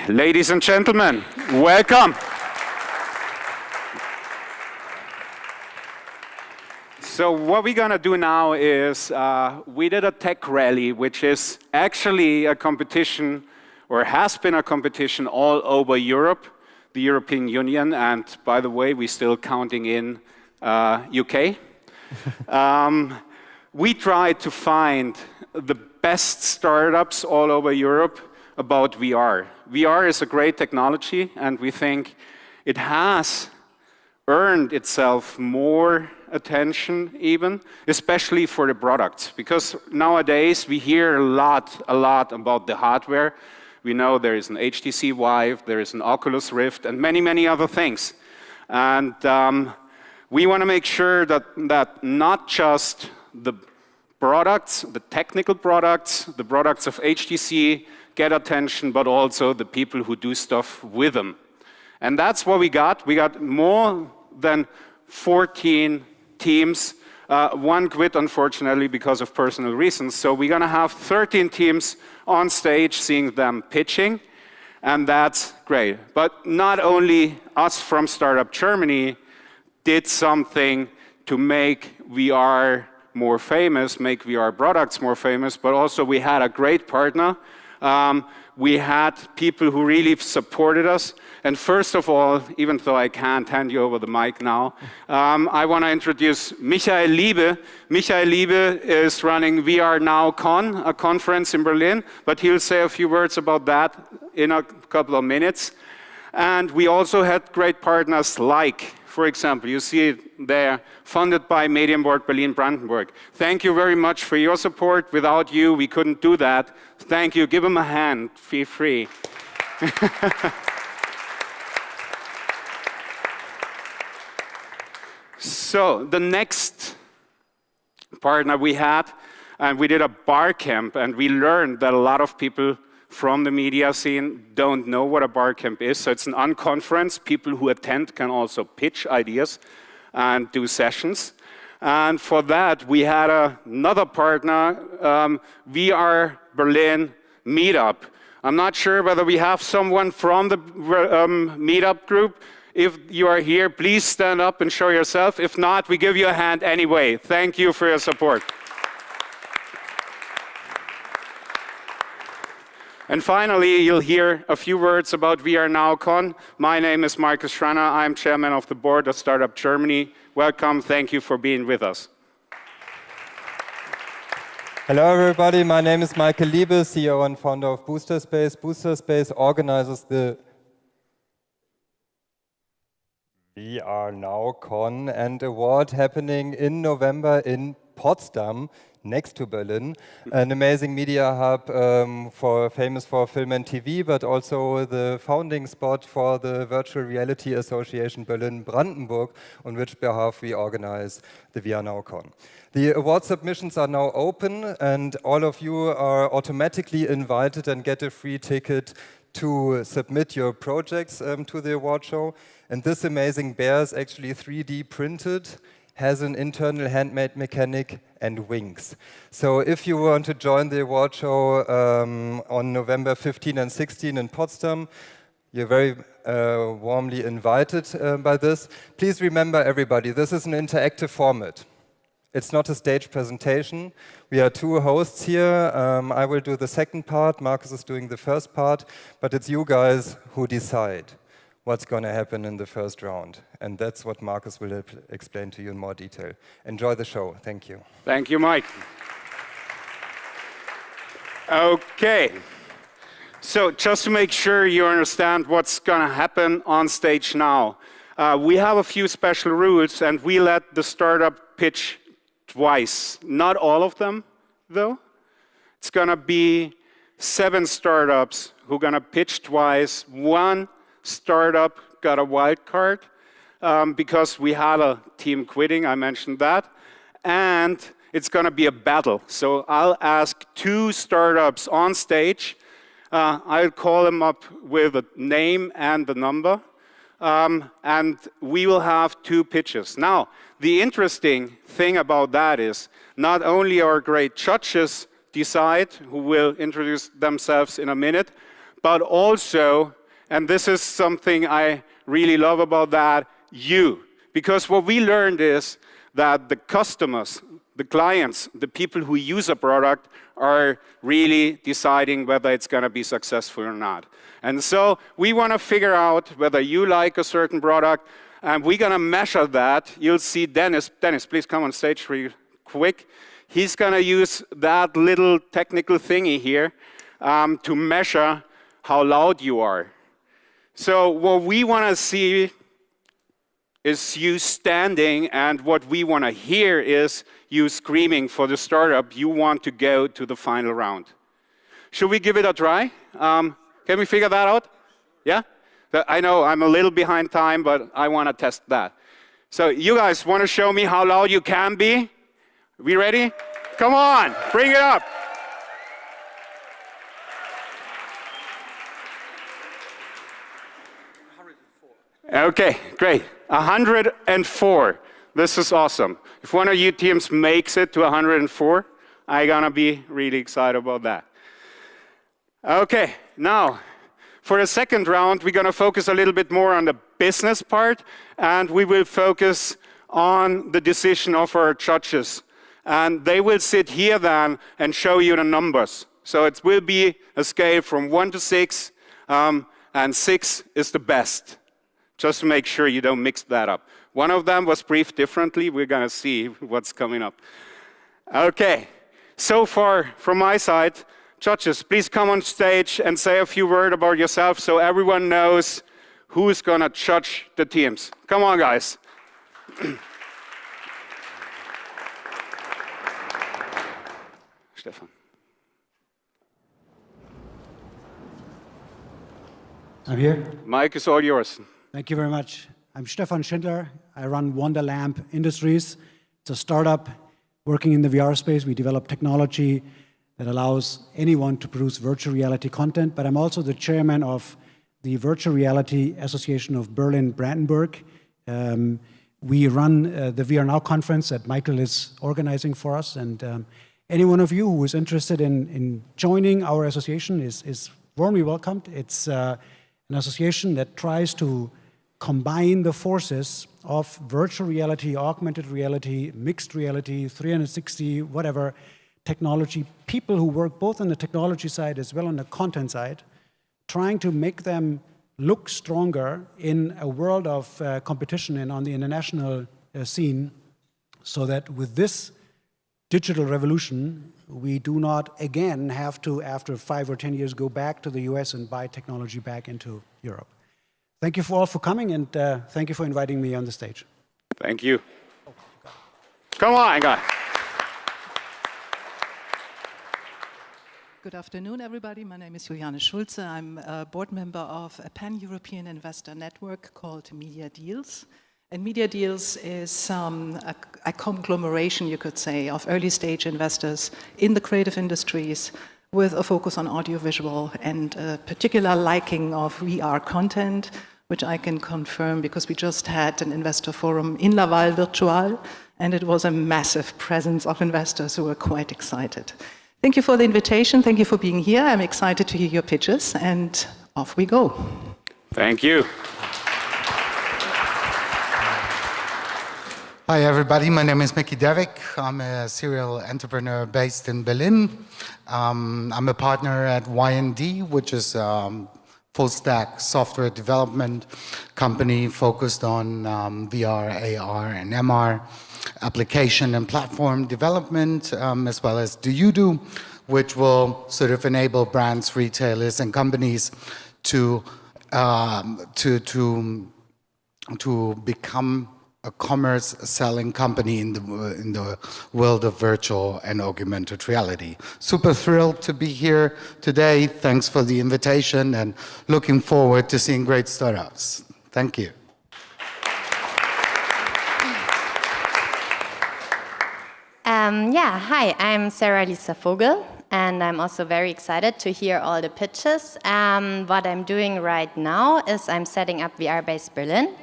Ladies and gentlemen, welcome. So what we're going to do now is we did a tech rally, which is actually a competition, or has been a competition all over Europe, the European Union, and by the way, we're still counting in UK. We tried to find the best startups all over Europe about VR. VR is a great technology, and we think it has earned itself more attention even, especially for the products. Because nowadays we hear a lot about the hardware. We know there is an HTC Vive, there is an Oculus Rift, and many other things. And we want to make sure that not just the products, the technical products, the products of HTC get attention, but also the people who do stuff with them. And that's what we got. We got more than 14 teams. One quit, unfortunately, because of personal reasons. So we're going to have 13 teams on stage, seeing them pitching, and that's great. But not only us from Startup Germany did something to make VR more famous, make VR products more famous, but also we had a great partner. We had people who really supported us. And first of all, even though I can't hand you over the mic now, I want to introduce Michael Liebe. Michael Liebe is running VR Now Con, a conference in Berlin, but he'll say a few words about that in a couple of minutes. And we also had great partners like, for example, you see it there, funded by Medienboard Berlin-Brandenburg. Thank you very much for your support. Without you, we couldn't do that. Thank you. Give them a hand. Feel free. So the next partner we had, and we did a bar camp, and we learned that a lot of people from the media scene don't know what a bar camp is. So it's an unconference. People who attend can also pitch ideas and do sessions. And for that, we had another partner, VR Berlin Meetup. I'm not sure whether we have someone from the Meetup group. If you are here, please stand up and show yourself. If not, we give you a hand anyway. Thank you for your support. And finally, you'll hear a few words about VR Now Con. My name is Markus Schranner. I'm chairman of the board of Startup Germany. Welcome. Thank you for being with us. Hello, everybody. My name is Michael Liebe, CEO and founder of Booster Space. Booster Space organizes the VR Now Con and award happening in November in Potsdam, next to Berlin, an amazing media hub famous for film and TV, but also the founding spot for the Virtual Reality Association Berlin-Brandenburg, on which behalf we organize the VR Now Con. The award submissions are now open, and all of you are automatically invited and get a free ticket to submit your projects to the award show. And this amazing bear is actually 3D printed, has an internal handmade mechanic and wings. So if you want to join the award show on November 15 and 16 in Potsdam, you're very warmly invited by this. Please remember, everybody, this is an interactive format. It's not a stage presentation. We are two hosts here. I will do the second part, Markus is doing the first part, but it's you guys who decide what's going to happen in the first round. And that's what Markus will explain to you in more detail. Enjoy the show. Thank you. Thank you, Mike. Okay. So just to make sure you understand what's going to happen on stage now, we have a few special rules, and we let the startup pitch twice. Not all of them, though. It's going to be 7 startups who are going to pitch twice. One startup got a wild card because we had a team quitting, I mentioned that. And it's going to be a battle. So I'll ask 2 startups on stage. I'll call them up with a name and the number. And we will have 2 pitches. Now, the interesting thing about that is not only our great judges decide, who will introduce themselves in a minute, but also, and this is something I really love about that, you. Because what we learned is that the customers, the clients, the people who use a product are really deciding whether it's going to be successful or not. And so we want to figure out whether you like a certain product, and we're going to measure that. You'll see Dennis. Dennis, please come on stage real quick. He's going to use that little technical thingy here to measure how loud you are. So what we want to see is you standing, and what we want to hear is you screaming for the startup you want to go to the final round. Should we give it a try? Can we figure that out? Yeah? I know I'm a little behind time, but I want to test that. So you guys want to show me how loud you can be? We ready? Come on, bring it up. Okay, great. 104. This is awesome. If one of you teams makes it to 104, I'm gonna be really excited about that. Okay, now for the second round, we're gonna focus a little bit more on the business part, and we will focus on the decision of our judges. And they will sit here then and show you the numbers. So it will be a scale from 1 to 6, and 6 is the best. Just to make sure you don't mix that up. One of them was briefed differently. We're going to see what's coming up. Okay, so far from my side, judges, please come on stage and say a few words about yourself so everyone knows who's going to judge the teams. Come on, guys. Stefan. I'm here. Mike is all yours. Thank you very much. I'm Stefan Schindler. I run Wonderlamp Industries. It's a startup working in the VR space. We develop technology that allows anyone to produce virtual reality content, but I'm also the chairman of the Virtual Reality Association of Berlin-Brandenburg. We run the VR Now conference that Michael is organizing for us, and any one of you who is interested in joining our association is warmly welcomed. It's an association that tries to combine the forces of virtual reality, augmented reality, mixed reality, 360, whatever, technology, people who work both on the technology side as well on the content side, trying to make them look stronger in a world of competition and on the international scene, so that with this digital revolution, we do not again have to, after 5 or 10 years, go back to the US and buy technology back into Europe. Thank you all for coming, and thank you for inviting me on the stage. Thank you. Come on, guys. Good afternoon, everybody. My name is Juliane Schulze. I'm a board member of a pan-European investor network called Media Deals. And Media Deals is a conglomeration, you could say, of early-stage investors in the creative industries with a focus on audiovisual and a particular liking of VR content, which I can confirm because we just had an investor forum in Laval Virtual, and it was a massive presence of investors who were quite excited. Thank you for the invitation. Thank you for being here. I'm excited to hear your pitches, and off we go. Thank you. Hi everybody, my name is Mickey Devik. I'm a serial entrepreneur based in Berlin. I'm a partner at Y&D, which is a full-stack software development company focused on VR, AR, and MR application and platform development, as well as Do You Do, which will sort of enable brands, retailers, and companies to become a commerce selling company in the world of virtual and augmented reality. Super thrilled to be here today. Thanks for the invitation and looking forward to seeing great startups. Thank you. Hi, I'm Sarah Lisa Vogel, and I'm also very excited to hear all the pitches. What I'm doing right now is I'm setting up VR Base Berlin.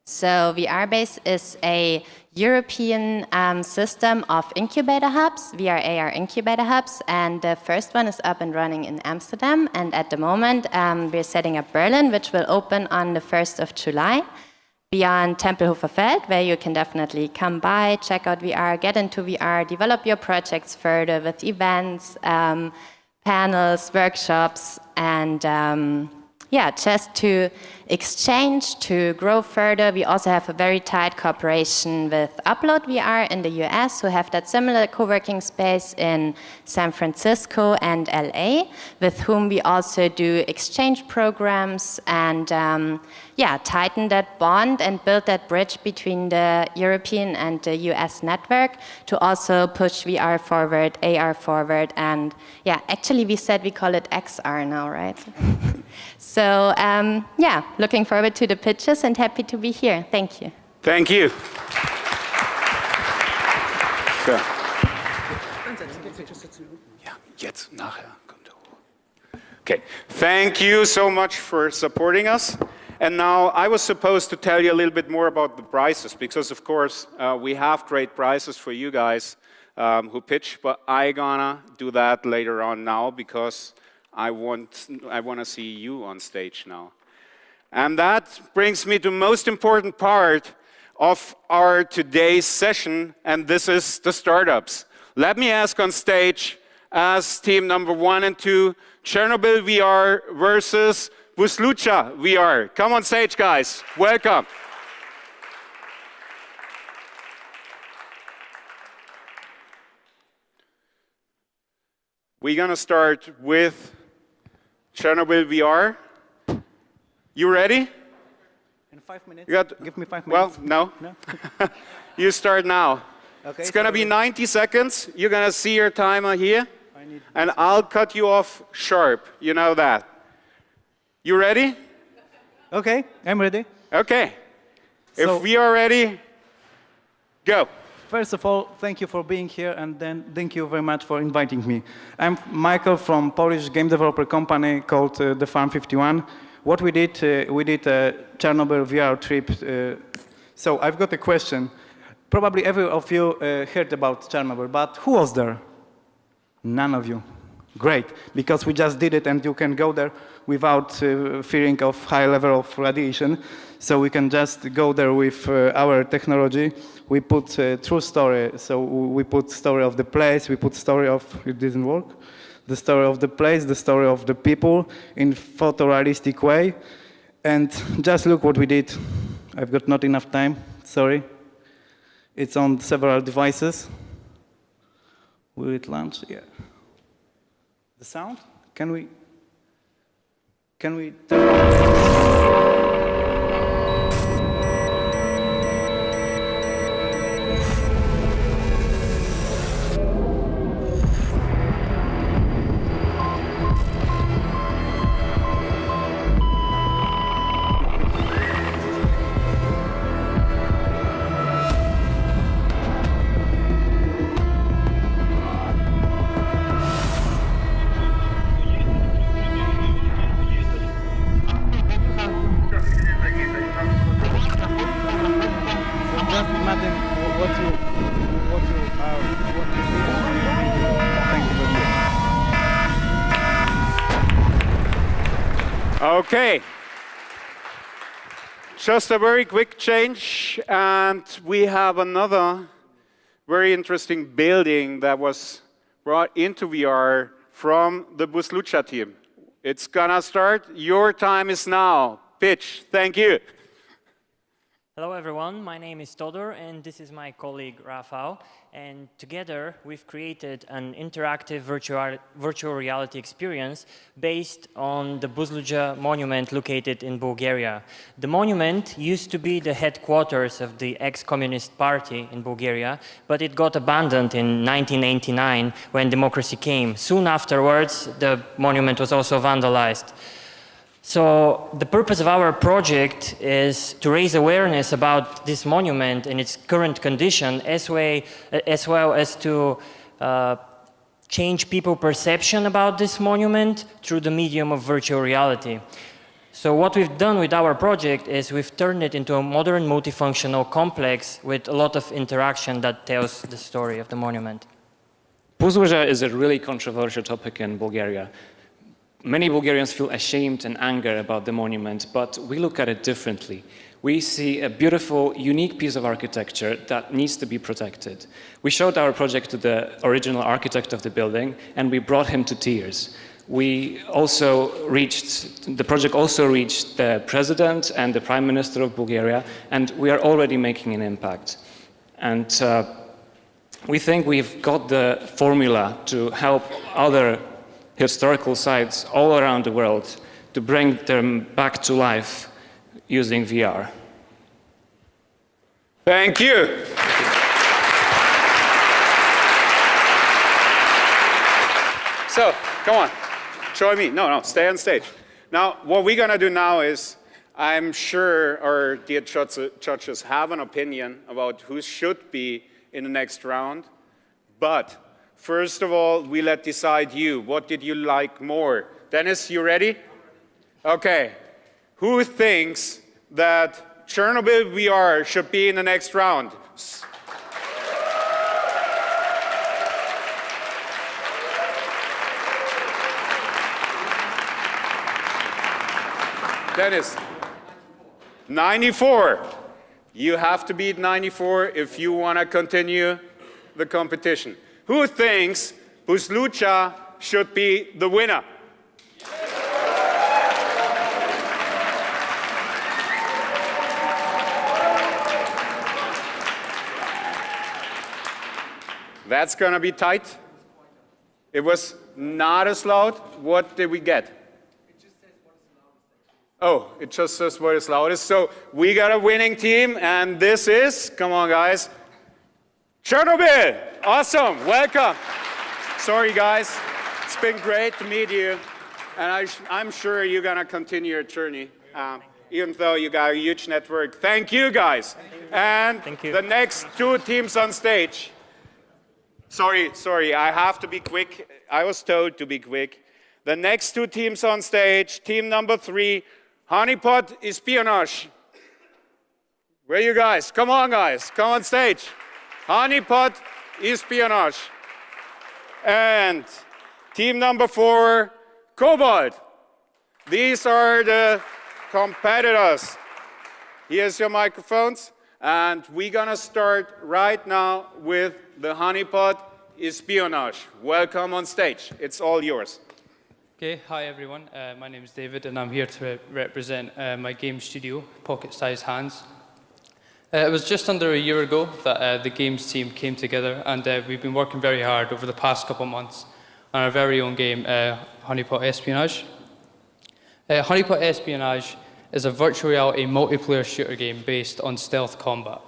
So VR Base is a European system of incubator hubs, VR AR incubator hubs, and the first one is up and running in Amsterdam, and at the moment we're setting up Berlin, which will open on the 1st of July, beyond Tempelhofer Feld, where you can definitely come by, check out VR, get into VR, develop your projects further with events, panels, workshops, and yeah, just to exchange, to grow further. We also have a very tight cooperation with Upload VR in the US, who have that similar co-working space in San Francisco and LA, with whom we also do exchange programs and yeah, tighten that bond and build that bridge between the European and the US network to also push VR forward, AR forward, and yeah, actually we said we call it XR now, right? So yeah, looking forward to the pitches and happy to be here. Thank you. Thank you. So. Ja, jetzt, nachher kommt er hoch. Okay, thank you so much for supporting us. And now I was supposed to tell you a little bit more about the prizes, because of course we have great prizes for you guys who pitch, but I gonna do that later on now because I want to see you on stage now. And that brings me to the most important part of our today's session, and this is the startups. Let me ask on stage as team number 1 and 2, Chernobyl VR versus Buslucha VR. Come on stage, guys. Welcome. We're going to start with Chernobyl VR. You ready? In 5 minutes? Give me 5 Well, minutes. no. You start now. Okay, It's going to be 90 seconds. You're going to see your timer here. And I'll cut you off sharp. You know that. You ready? Okay, I'm ready. Okay. So- If we are ready, go. First of all, thank you for being here, and then thank you very much for inviting me. I'm Michael from Polish game developer company called The Farm 51. What we did a Chernobyl VR trip. So I've got a question. Probably every of you heard about Chernobyl, but who was there? None of you. Great, because we just did it, and you can go there without fearing of high level of radiation. So we can just go there with our technology. We put true story. So we put story of the place. We put story of it didn't work. The story of the place, the story of the people in photorealistic way. And just look what we did. I've got not enough time. Sorry. It's on several devices. Will it launch? Yeah. The sound? Can we turn on? Just imagine what you are. Thank you very much. Okay. Just a very quick change, and we have another very interesting building that was brought into VR from the Buslucha team. It's gonna start. Your time is now. Pitch. Thank you. Hello everyone, my name is Todor and this is my colleague Rafał, and together we've created an interactive virtual reality experience based on the Buslucha monument located in Bulgaria. The monument used to be the headquarters of the ex-communist party in Bulgaria, but it got abandoned in 1989 when democracy came. Soon afterwards, the monument was also vandalized. So the purpose of our project is to raise awareness about this monument and its current condition, as well as to change people's perception about this monument through the medium of virtual reality. So what we've done with our project is we've turned it into a modern multifunctional complex with a lot of interaction that tells the story of the monument. Puzzle is a really controversial topic in Bulgaria. Many Bulgarians feel ashamed and anger about the monument, but we look at it differently. We see a beautiful, unique piece of architecture that needs to be protected. We showed our project to the original architect of the building, and we brought him to tears. The project also reached the president and the prime minister of Bulgaria, and we are already making an impact. And we think we've got the formula to help other historical sites all around the world to bring them back to life using VR. Thank you. So, come on, join me. No, stay on stage. Now, what we're gonna do now is, I'm sure our dear judges have an opinion about who should be in the next round, but first of all, we let decide you. What did you like more? Dennis, you ready? Okay. Who thinks that Chernobyl VR should be in the next round? Dennis, 94. You have to beat 94 if you want to continue the competition. Who thinks Buzlucha should be the winner? That's going to be tight. It was not as loud. What did we get? Oh, it just says what is loudest. So we got a winning team, and this is, come on guys, Chernobyl. Awesome, welcome. Sorry guys, it's been great to meet you, and I'm sure you're gonna continue your journey, even though you got a huge network. Thank you guys. And Thank you. The next two teams on stage. Sorry, I have to be quick. I was told to be quick. The next two teams on stage, team number 3, Honeypot Espionage. Where are you guys? Come on guys, come on stage. Honeypot Espionage. And team number 4, Kobold. These are the competitors. Here's your microphones. And we're gonna start right now with the Honeypot Espionage. Welcome on stage. It's all yours. Okay, hi everyone. My name is David, and I'm here to represent my game studio, Pocket Sized Hands. It was just under a year ago that the games team came together, and we've been working very hard over the past couple of months on our very own game, Honeypot Espionage. Honeypot Espionage is a virtual reality multiplayer shooter game based on stealth combat.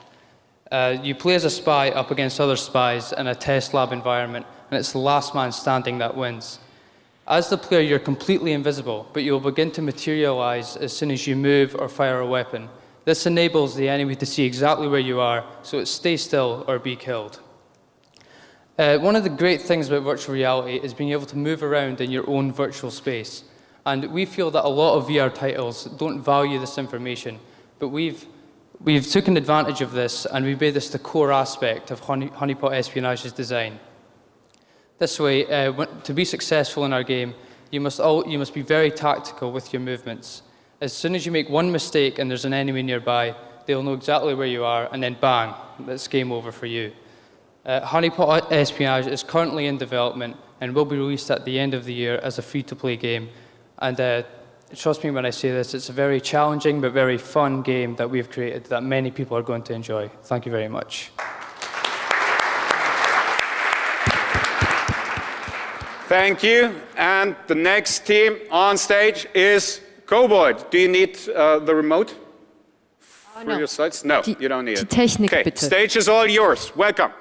You play as a spy up against other spies in a test lab environment, and it's the last man standing that wins. As the player, you're completely invisible, but you'll begin to materialize as soon as you move or fire a weapon. This enables the enemy to see exactly where you are, so it's stay still or be killed. One of the great things about virtual reality is being able to move around in your own virtual space. And we feel that a lot of VR titles don't value this information, but we've taken advantage of this, and we made this the core aspect of Honeypot Espionage's design. This way, to be successful in our game, you must be very tactical with your movements. As soon as you make one mistake and there's an enemy nearby, they'll know exactly where you are, and then bang, that's game over for you. Honeypot Espionage is currently in development and will be released at the end of the year as a free-to-play game. And trust me when I say this, it's a very challenging but very fun game that we've created that many people are going to enjoy. Thank you very much. Thank you. And the next team on stage is Kobold. Do you need the remote for your slides? No, you don't need it. Technik, okay, bitte. Stage is all yours. Welcome.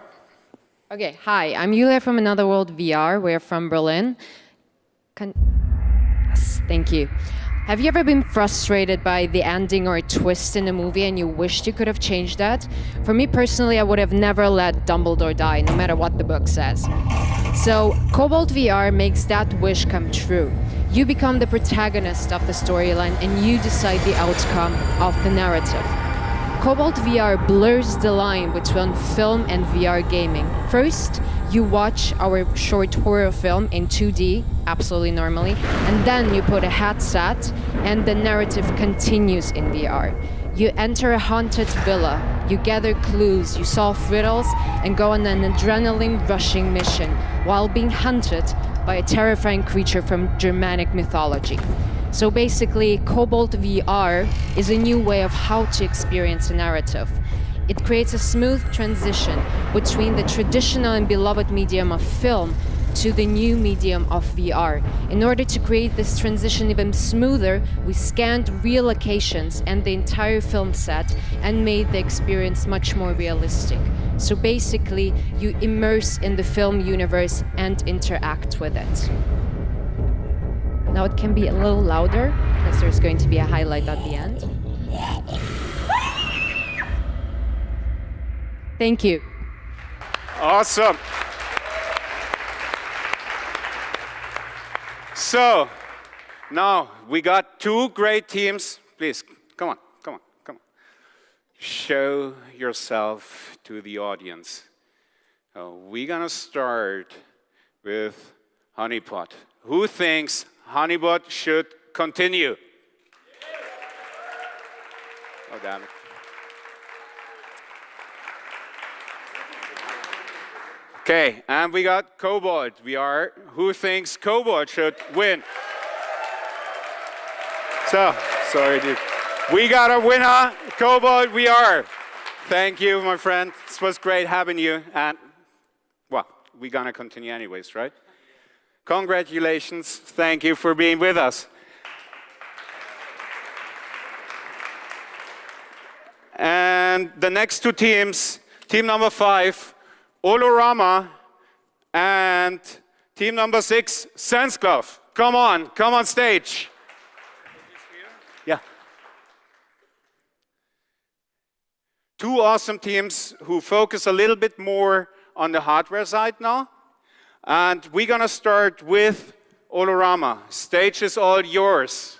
Okay, hi, I'm Julia from Another World VR. We're from Berlin. Yes, thank you. Have you ever been frustrated by the ending or a twist in a movie and you wished you could have changed that? For me personally, I would have never let Dumbledore die, no matter what the book says. So, Kobold VR makes that wish come true. You become the protagonist of the storyline and you decide the outcome of the narrative. Cobalt VR blurs the line between film and VR gaming. First, you watch our short horror film in 2D, absolutely normally, and then you put a headset and the narrative continues in VR. You enter a haunted villa, you gather clues, you solve riddles, and go on an adrenaline-rushing mission while being hunted by a terrifying creature from Germanic mythology. So basically, Cobalt VR is a new way of how to experience a narrative. It creates a smooth transition between the traditional and beloved medium of film to the new medium of VR. In order to create this transition even smoother, we scanned real locations and the entire film set and made the experience much more realistic. So basically, you immerse in the film universe and interact with it. Now it can be a little louder, because there's going to be a highlight at the end. Thank you. Awesome. So, now we got two great teams. Please, come on. Show yourself to the audience. We're gonna start with Honeypot. Who thinks Honeypot should continue? Oh, damn it. Okay, and we got Cobalt VR. Who thinks Cobalt should win? So, sorry, dude. We got a winner, Cobalt VR. Thank you, my friend. This was great having you. And, well, we're gonna continue anyways, right? Congratulations. Thank you for being with us. And the next two teams, team number 5, Olorama, and team number 6, Sensglove. Come on stage. Yeah. Two awesome teams who focus a little bit more on the hardware side now. And we're gonna start with Olorama. Stage is all yours.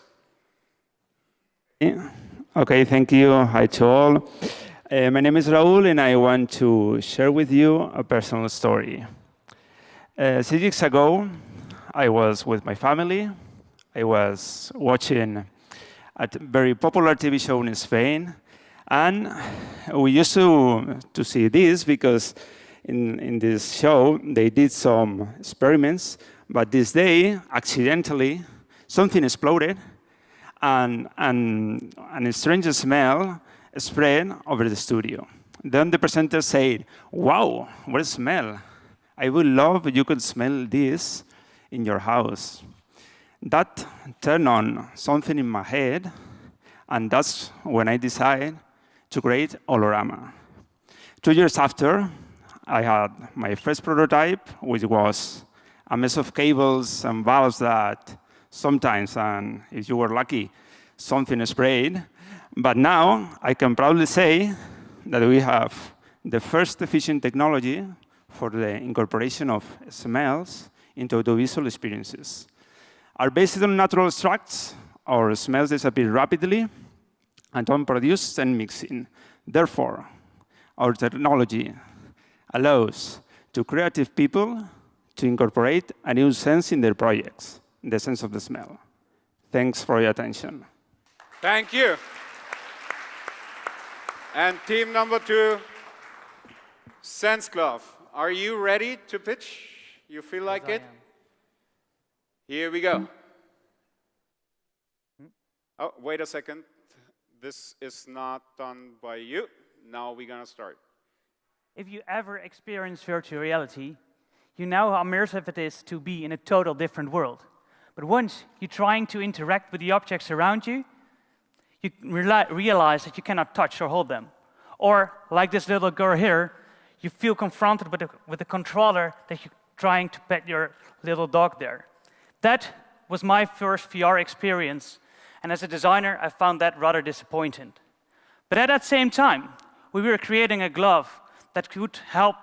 Okay, thank you. Hi to all. My name is Raul, and I want to share with you a personal story. 6 weeks ago, I was with my family. I was watching a very popular TV show in Spain, and we used to see this because in this show, they did some experiments, but this day, accidentally, something exploded, and a strange smell spread over the studio. Then the presenter said, "Wow, what a smell. I would love if you could smell this in your house." That turned on something in my head, and that's when I decided to create Olorama. 2 years after, I had my first prototype, which was a mess of cables and valves that sometimes, and if you were lucky, something sprayed. But now, I can proudly say that we have the first efficient technology for the incorporation of smells into audiovisual experiences. Are based on natural extracts, our smells disappear rapidly and don't produce scent mixing. Therefore, our technology allows to creative people to incorporate a new sense in their projects, the sense of the smell. Thanks for your attention. Thank you. And team number 2, Sensglove. Are you ready to pitch? You feel like it? Here we go. Oh, wait a second. This is not done by you. Now we're gonna start. If you ever experience virtual reality, you know how immersive it is to be in a total different world. But once you're trying to interact with the objects around you, you realize that you cannot touch or hold them. Or, like this little girl here, you feel confronted with the controller that you're trying to pet your little dog there. That was my first VR experience, and as a designer, I found that rather disappointing. But at that same time, we were creating a glove that could help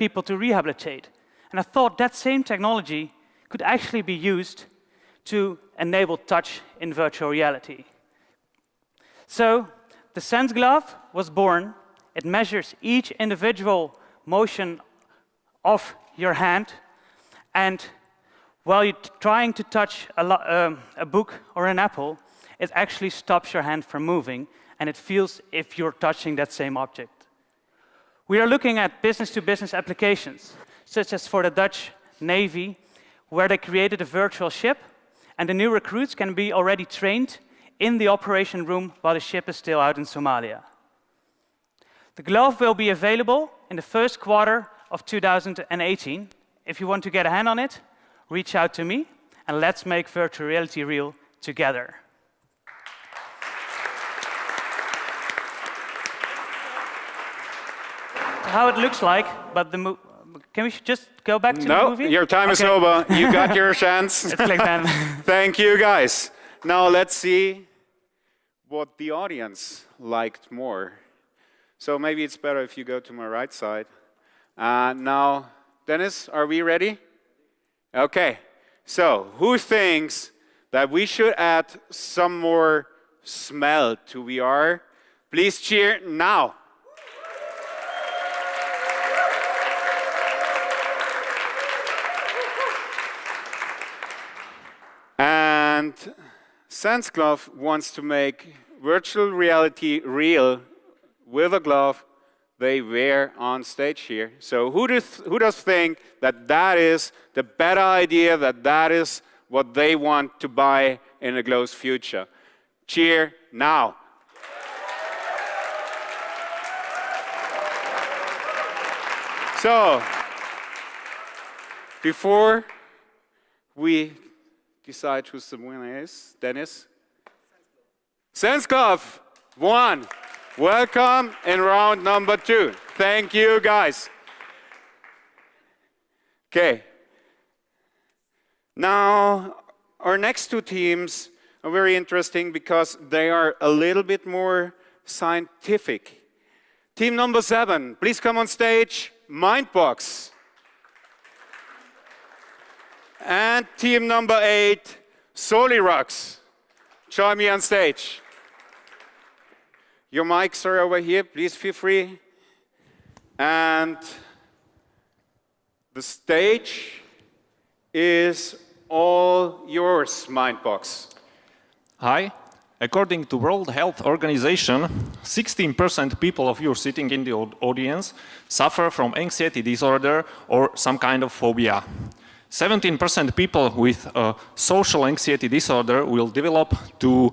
people to rehabilitate. And I thought that same technology could actually be used to enable touch in virtual reality. So the Sense Glove was born. It measures each individual motion of your hand, and while you're trying to touch a book or an apple, it actually stops your hand from moving, and it feels if you're touching that same object. We are looking at business-to-business applications, such as for the Dutch Navy, where they created a virtual ship, and the new recruits can be already trained in the operation room while the ship is still out in Somalia. The glove will be available in the first quarter of 2018. If you want to get a hand on it, reach out to me, and let's make virtual reality real together. How it looks like, but can we just go back to the movie? No, your time is over. You got your chance. Let's click then. Thank you, guys. Now let's see what the audience liked more. So maybe it's better if you go to my right side. Now, Dennis, are we ready? Okay. So who thinks that we should add some more smell to VR? Please cheer now. And Sense Glove wants to make virtual reality real with a glove they wear on stage here. So who does think that that is the better idea, that is what they want to buy in a close future? Cheer now. So, before we decide who the winner is, Dennis? Sense Glove won. Welcome in round number 2. Thank you, guys. Okay. Now, our next 2 teams are very interesting because they are a little bit more scientific. Team number 7, please come on stage. Mindbox. And team number 8, Solirux. Join me on stage. Your mics are over here, please feel free. And the stage is all yours, Mindbox. Hi. According to World Health Organization, 16% people of you sitting in the audience suffer from anxiety disorder or some kind of phobia. 17% people with social anxiety disorder will develop to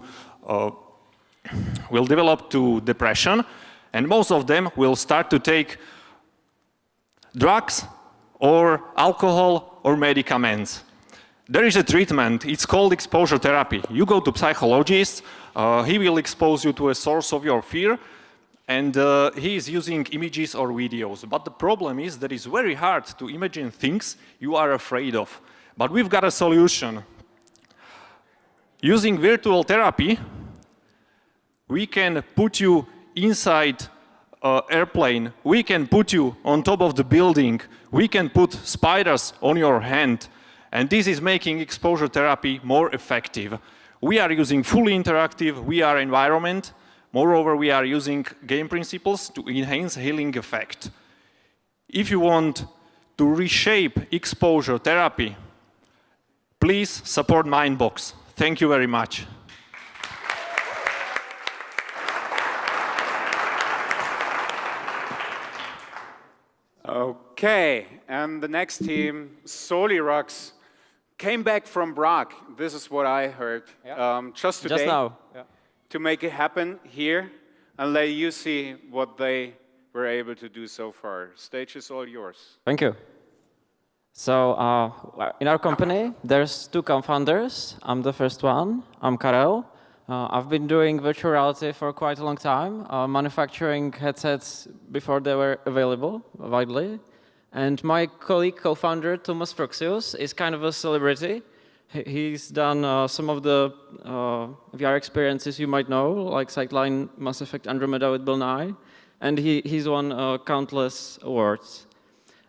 depression, and most of them will start to take drugs or alcohol or medicaments. There is a treatment, it's called exposure therapy. You go to psychologist, he will expose you to a source of your fear, and he is using images or videos. But the problem is that it's very hard to imagine things you are afraid of. But we've got a solution. Using virtual therapy, we can put you inside an airplane, we can put you on top of the building, we can put spiders on your hand, and this is making exposure therapy more effective. We are using fully interactive VR environment. Moreover, we are using game principles to enhance healing effect. If you want to reshape exposure therapy, please support Mindbox. Thank you very much. Okay, and the next team, Solirux, came back from Prague. This is what I heard. Just today. Just now. To make it happen here and let you see what they were able to do so far. Stage is all yours. Thank you. So in our company, there's 2 co-founders. I'm the first one. I'm Karel. I've been doing virtual reality for quite a long time, manufacturing headsets before they were available widely. And my colleague, co-founder, Thomas Froxius, is kind of a celebrity. He's done some of the VR experiences you might know, like Sightline, Mass Effect Andromeda with Bill Nye, and he's won countless awards.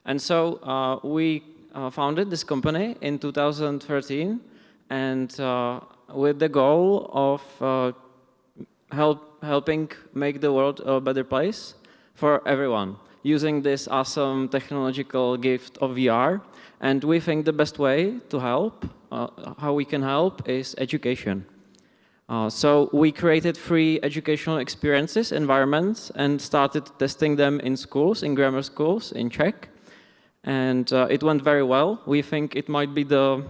And so we founded this company in 2013, and with the goal of helping make the world a better place for everyone, using this awesome technological gift of VR. And we think the best way to help, how we can help, is education. So we created 3 educational experiences, environments, and started testing them in schools, in grammar schools, in Czech. And it went very well. We think it might be the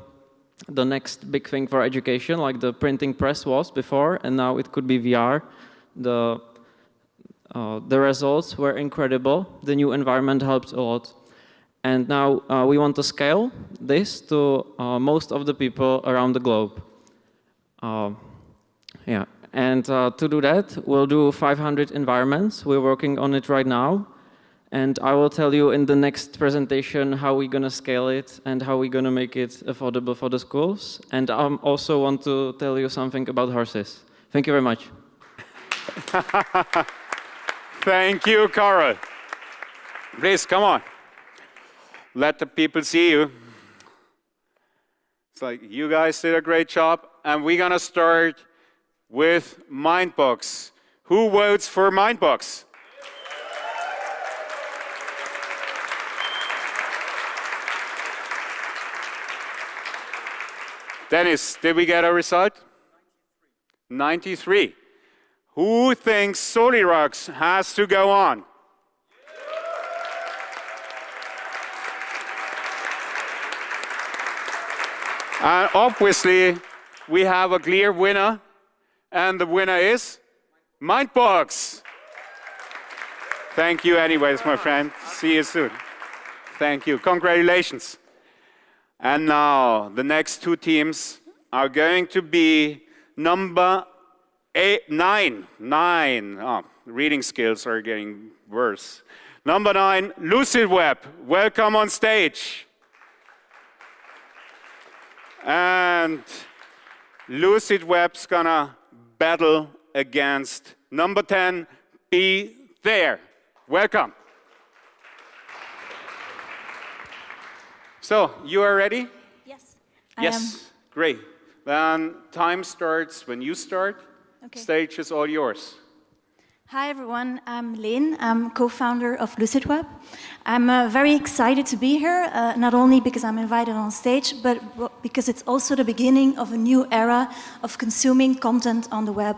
next big thing for education, like the printing press was before, and now it could be VR. The results were incredible. The new environment helped a lot. And now we want to scale this to most of the people around the globe. Yeah, and to do that, we'll do 500 environments. We're working on it right now. And I will tell you in the next presentation how we're going to scale it and how we're going to make it affordable for the schools. And I also want to tell you something about horses. Thank you very much. Thank you, Karel. Please, come on. Let the people see you. It's like, you guys did a great job. And we're going to start with Mindbox. Who votes for Mindbox? Dennis, did we get a result? 93. Who thinks Solirux has to go on? And obviously, we have a clear winner, and the winner is Mindbox. Thank you anyways, my friend. See you soon. Thank you. Congratulations. And now, the next 2 teams are going to be number 9. Oh, reading skills are getting worse. Number 9, Lucid Web. Welcome on stage. And Lucid Web's gonna battle against number 10, Be There. Welcome. So, you are ready? Yes. Yes, great. Then time starts when you start. Okay. Stage is all yours. Hi everyone, I'm Leen. I'm co-founder of LucidWeb. I'm very excited to be here, not only because I'm invited on stage, but because it's also the beginning of a new era of consuming content on the web.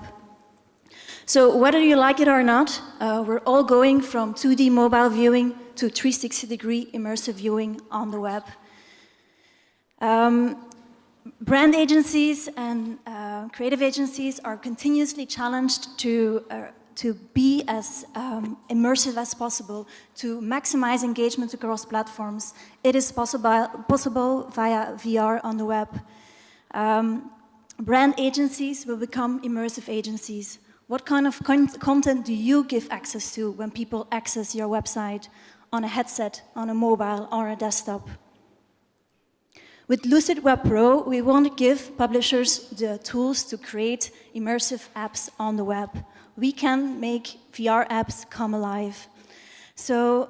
So whether you like it or not, we're all going from 2D mobile viewing to 360-degree immersive viewing on the web. Brand agencies and creative agencies are continuously challenged to be as immersive as possible, to maximize engagement across platforms. It is possible via VR on the web. Brand agencies will become immersive agencies. What kind of content do you give access to when people access your website on a headset, on a mobile, or a desktop? With Lucid Web Pro, we want to give publishers the tools to create immersive apps on the web. We can make VR apps come alive. So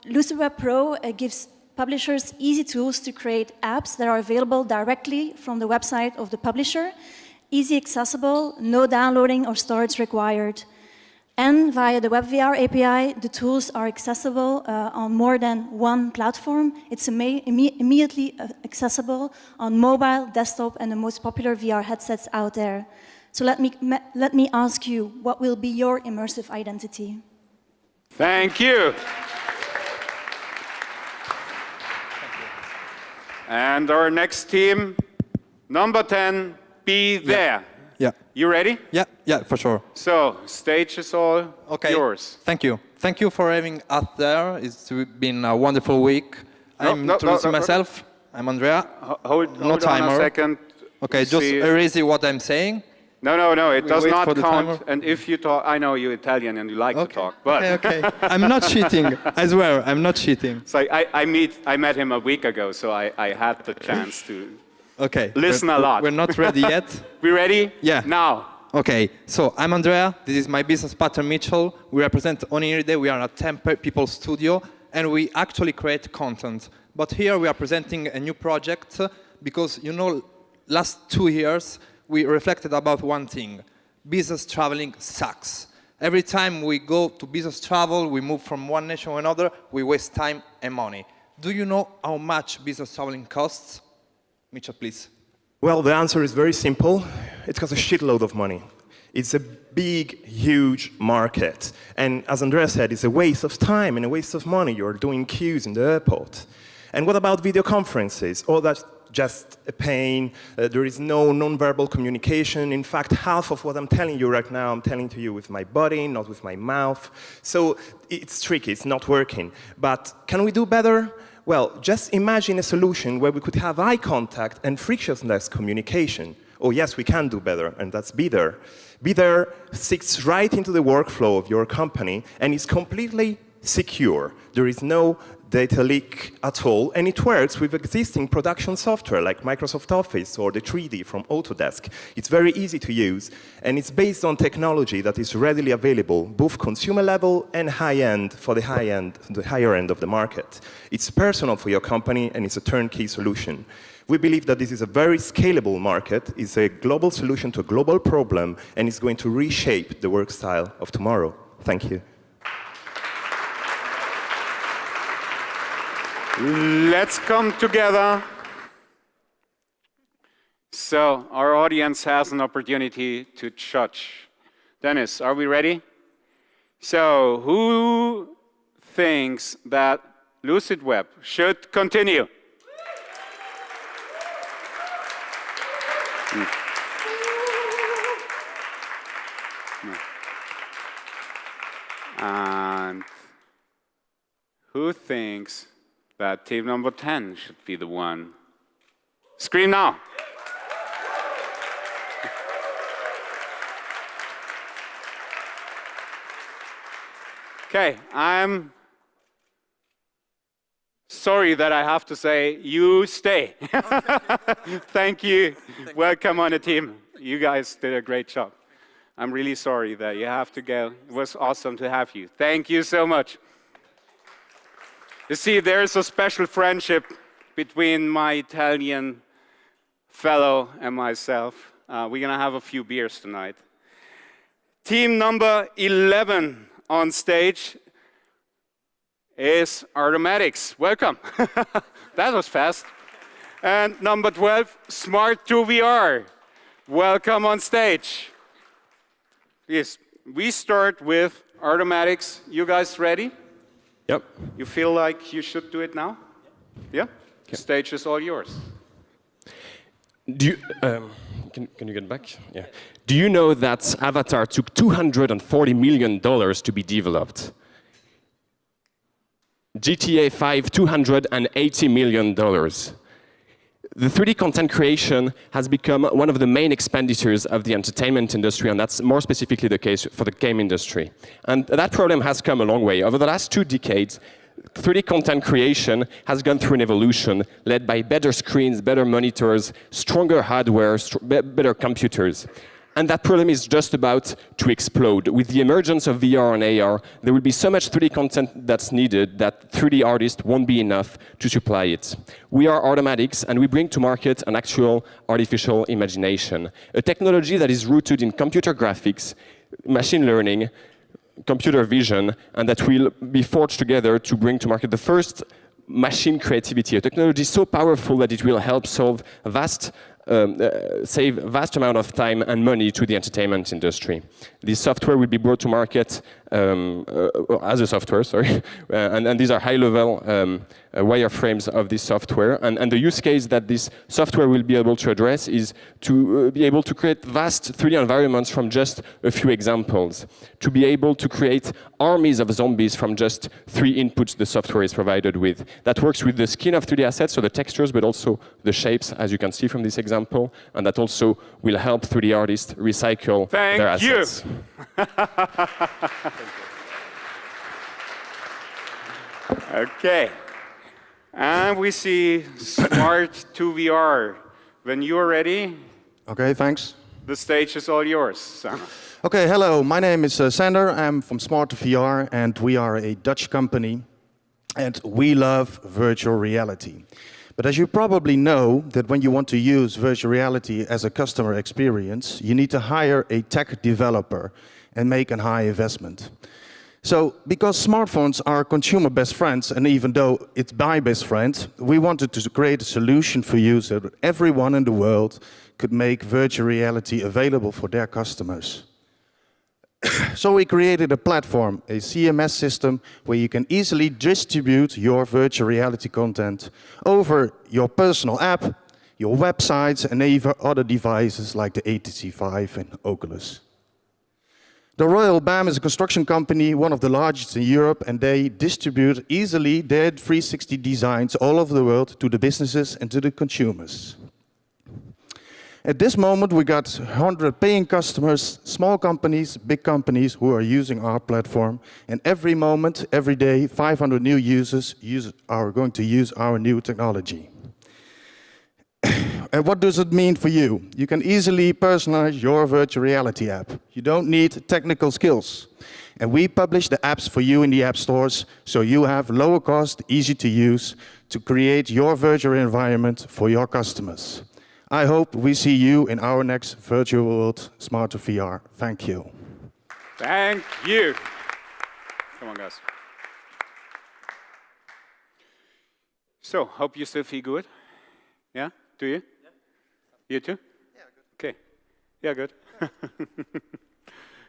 Lucid Web Pro gives publishers easy tools to create apps that are available directly from the website of the publisher, easy accessible, no downloading or storage required. And via the WebVR API, the tools are accessible on more than one platform. It's immediately accessible on mobile, desktop, and the most popular VR headsets out there. So let me ask you, what will be your immersive identity? Thank you. And our next team, number 10, Be There. Yeah. You ready? Yeah, for sure. So, stage is all yours. Thank you. Thank you for having us there. It's been a wonderful week. I'm introducing myself. I'm Andrea. Hold on a second. Okay, just erase what I'm saying. No, it does not count. Timer. And if you talk, I know you're Italian and you like to talk, but... Okay. I'm not cheating, I swear, I'm not cheating. So I met him a week ago, so I had the chance to listen a lot. We're not ready yet. We ready? Yeah. Now. Okay, so I'm Andrea, this is my business partner Mitchell. We represent Oniride, we are a 10-people studio, and we actually create content. But here we are presenting a new project because, you know, last 2 years, we reflected about one thing. Business traveling sucks. Every time we go to business travel, we move from one nation to another, we waste time and money. Do you know how much business traveling costs? Mitchell, please. Well, the answer is very simple. It costs a shitload of money. It's a big, huge market. And as Andrea said, it's a waste of time and a waste of money. You're doing queues in the airport. And what about video conferences? Oh, that's just a pain. There is no non-verbal communication. In fact, half of what I'm telling you right now, I'm telling to you with my body, not with my mouth. So it's tricky, it's not working. But can we do better? Well, just imagine a solution where we could have eye contact and frictionless communication. Oh yes, we can do better, and that's Be There. Be There sits right into the workflow of your company and is completely secure. There is no data leak at all, and it works with existing production software like Microsoft Office or the 3D from Autodesk. It's very easy to use, and it's based on technology that is readily available, both consumer level and high-end for the higher end of the market. It's personal for your company, and it's a turnkey solution. We believe that this is a very scalable market, it's a global solution to a global problem, and it's going to reshape the work style of tomorrow. Thank you. Let's come together. So our audience has an opportunity to judge. Dennis, are we ready? So who thinks that Lucid Web should continue? And who thinks that team number 10 should be the one? Scream now. Okay, I'm sorry that I have to say, you stay. Thank you. Welcome on the team. You guys did a great job. I'm really sorry that you have to go. It was awesome to have you. Thank you so much. You see, there is a special friendship between my Italian fellow and myself. We're going to have a few beers tonight. Team number 11 on stage is Artomatics. Welcome. That was fast. And number 12, Smart 2 VR. Welcome on stage. Yes, we start with Artomatics. You guys ready? Yep. You feel like you should do it now? Yeah? The stage is all yours. Do you, can you get back? Yeah. Do you know that Avatar took $240 million to be developed? GTA 5, $280 million. The 3D content creation has become one of the main expenditures of the entertainment industry, and that's more specifically the case for the game industry. And that problem has come a long way. Over the last 2 decades, 3D content creation has gone through an evolution led by better screens, better monitors, stronger hardware, better computers. And that problem is just about to explode. With the emergence of VR and AR, there will be so much 3D content that's needed that 3D artists won't be enough to supply it. We are Artomatics, and we bring to market an actual artificial imagination, a technology that is rooted in computer graphics, machine learning, computer vision, and that will be forged together to bring to market the first machine creativity, a technology so powerful that it will help save vast amount of time and money to the entertainment industry. This software will be brought to market as a software, sorry, and these are high-level wireframes of this software. And the use case that this software will be able to address is to be able to create vast 3D environments from just a few examples, to be able to create armies of zombies from just 3 inputs the software is provided with. That works with the skin of 3D assets, so the textures, but also the shapes, as you can see from this example, and that also will help 3D artists recycle their assets. Okay. And we see Smart 2 VR. When you're ready, okay, thanks. The stage is all yours, Sander. Okay, hello. My name is Sander. I'm from Smart 2 VR, and we are a Dutch company, and we love virtual reality. But as you probably know, that when you want to use virtual reality as a customer experience, you need to hire a tech developer and make a high investment. So, because smartphones are consumer best friends, and even though it's my best friend, we wanted to create a solution for you so that everyone in the world could make virtual reality available for their customers. So we created a platform, a CMS system, where you can easily distribute your virtual reality content over your personal app, your websites, and even other devices like the HTC Vive and Oculus. The Royal BAM is a construction company, one of the largest in Europe, and they distribute easily their 360 designs all over the world to the businesses and to the consumers. At this moment, we got 100 paying customers, small companies, big companies who are using our platform. And every moment, every day, 500 new users are going to use our new technology. And what does it mean for you? You can easily personalize your virtual reality app. You don't need technical skills. And we publish the apps for you in the app stores, so you have lower cost, easy to use, to create your virtual environment for your customers. I hope we see you in our next Virtual World Smart to VR. Thank you. Thank you. Come on, guys. So, hope you still feel good. Yeah? Do you? Yeah. You too? Yeah, good. Okay. Yeah, good.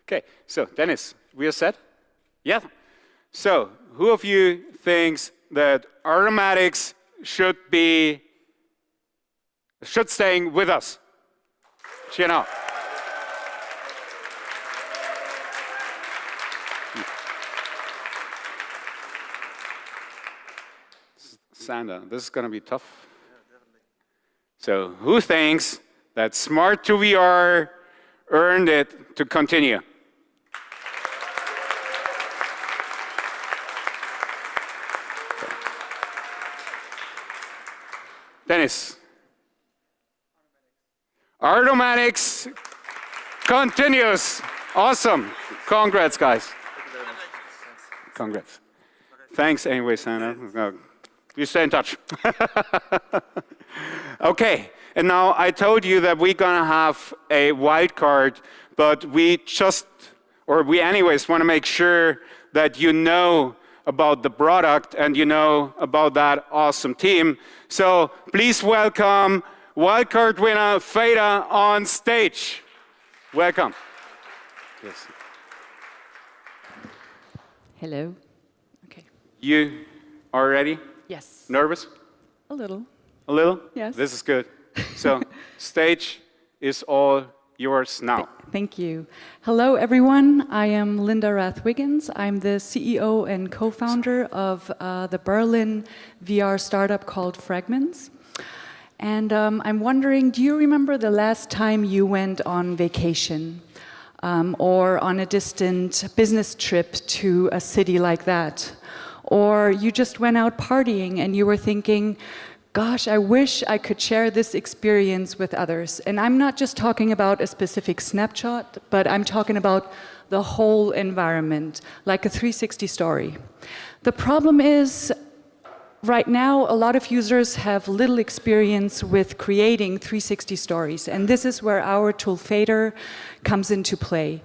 Okay, so Dennis, we are set? Yeah. So, who of you thinks that aromatics should staying with us? Genau. Sander, this is going to be tough. So, who thinks that Smart to VR earned it to continue? Dennis. Aromatics continues. Awesome. Congrats, guys. Congrats. Thanks anyway, Santa. You stay in touch. Okay, and now I told you that we're gonna have a wild card, but we anyways want to make sure that you know about the product and you know about that awesome team. So please welcome wildcard winner Feda on stage. Welcome. Yes. Hello. Okay. You are ready? Yes. Nervous? A little. A little? Yes. This is good. So, stage is all yours now. Thank you. Hello, everyone. I am Linda Rath-Wiggins. I'm the CEO and co-founder of the Berlin VR startup called Fragments. And I'm wondering, do you remember the last time you went on vacation or on a distant business trip to a city like that? Or you just went out partying and you were thinking, gosh, I wish I could share this experience with others. And I'm not just talking about a specific snapshot, but I'm talking about the whole environment, like a 360 story. The problem is, right now, a lot of users have little experience with creating 360 stories, and this is where our tool Fader comes into play.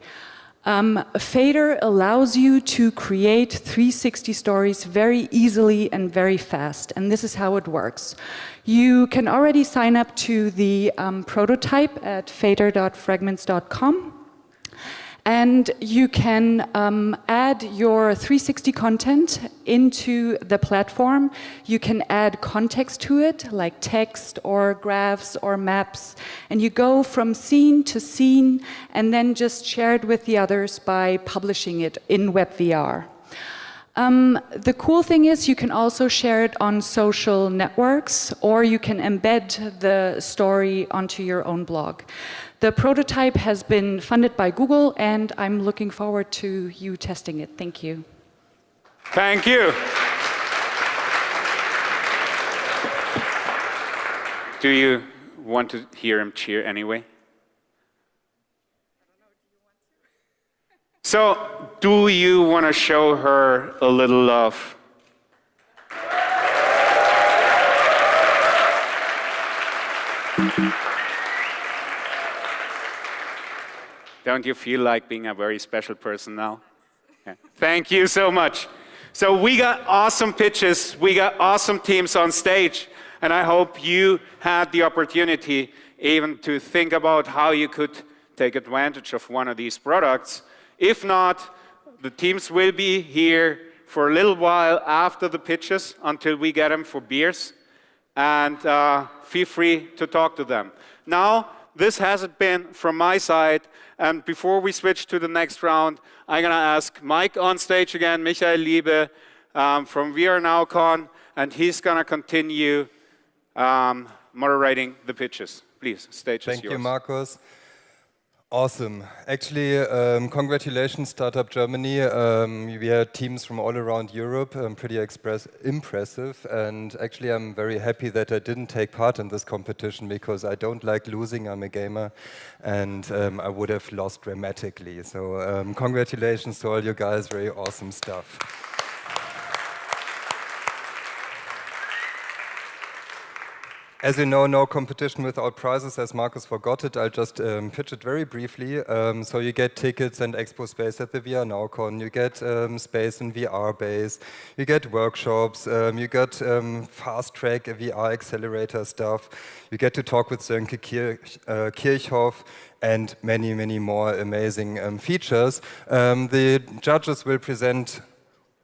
Fader allows you to create 360 stories very easily and very fast, and this is how it works. You can already sign up to the prototype at fader.fragments.com. And you can add your 360 content into the platform. You can add context to it, like text or graphs or maps. And you go from scene to scene and then just share it with the others by publishing it in WebVR. The cool thing is you can also share it on social networks, or you can embed the story onto your own blog. The prototype has been funded by Google, and I'm looking forward to you testing it. Thank you. Thank you. Do you want to hear him cheer anyway? So, do you want to show her a little love? Don't you feel like being a very special person now? Yeah. Thank you so much. So we got awesome pitches, we got awesome teams on stage, and I hope you had the opportunity even to think about how you could take advantage of one of these products. If not, the teams will be here for a little while after the pitches until we get them for beers, and feel free to talk to them. Now, this hasn't been from my side, and before we switch to the next round, I'm going to ask Mike on stage again, Michael Liebe from We Are Now Con, and he's going to continue moderating the pitches. Please, stage is yours. Thank you, Markus. Awesome. Actually, congratulations, Startup Germany. We had teams from all around Europe, pretty impressive. And actually, I'm very happy that I didn't take part in this competition because I don't like losing. I'm a gamer, and I would have lost dramatically. So congratulations to all you guys, very awesome stuff. As you know, no competition without prizes, as Markus forgot it. I'll just pitch it very briefly. So you get tickets and expo space at the VR Now Con. You get space in VR base. You get workshops. You get fast track VR accelerator stuff. You get to talk with Sönke Kirchhoff and many, many more amazing features. The judges will present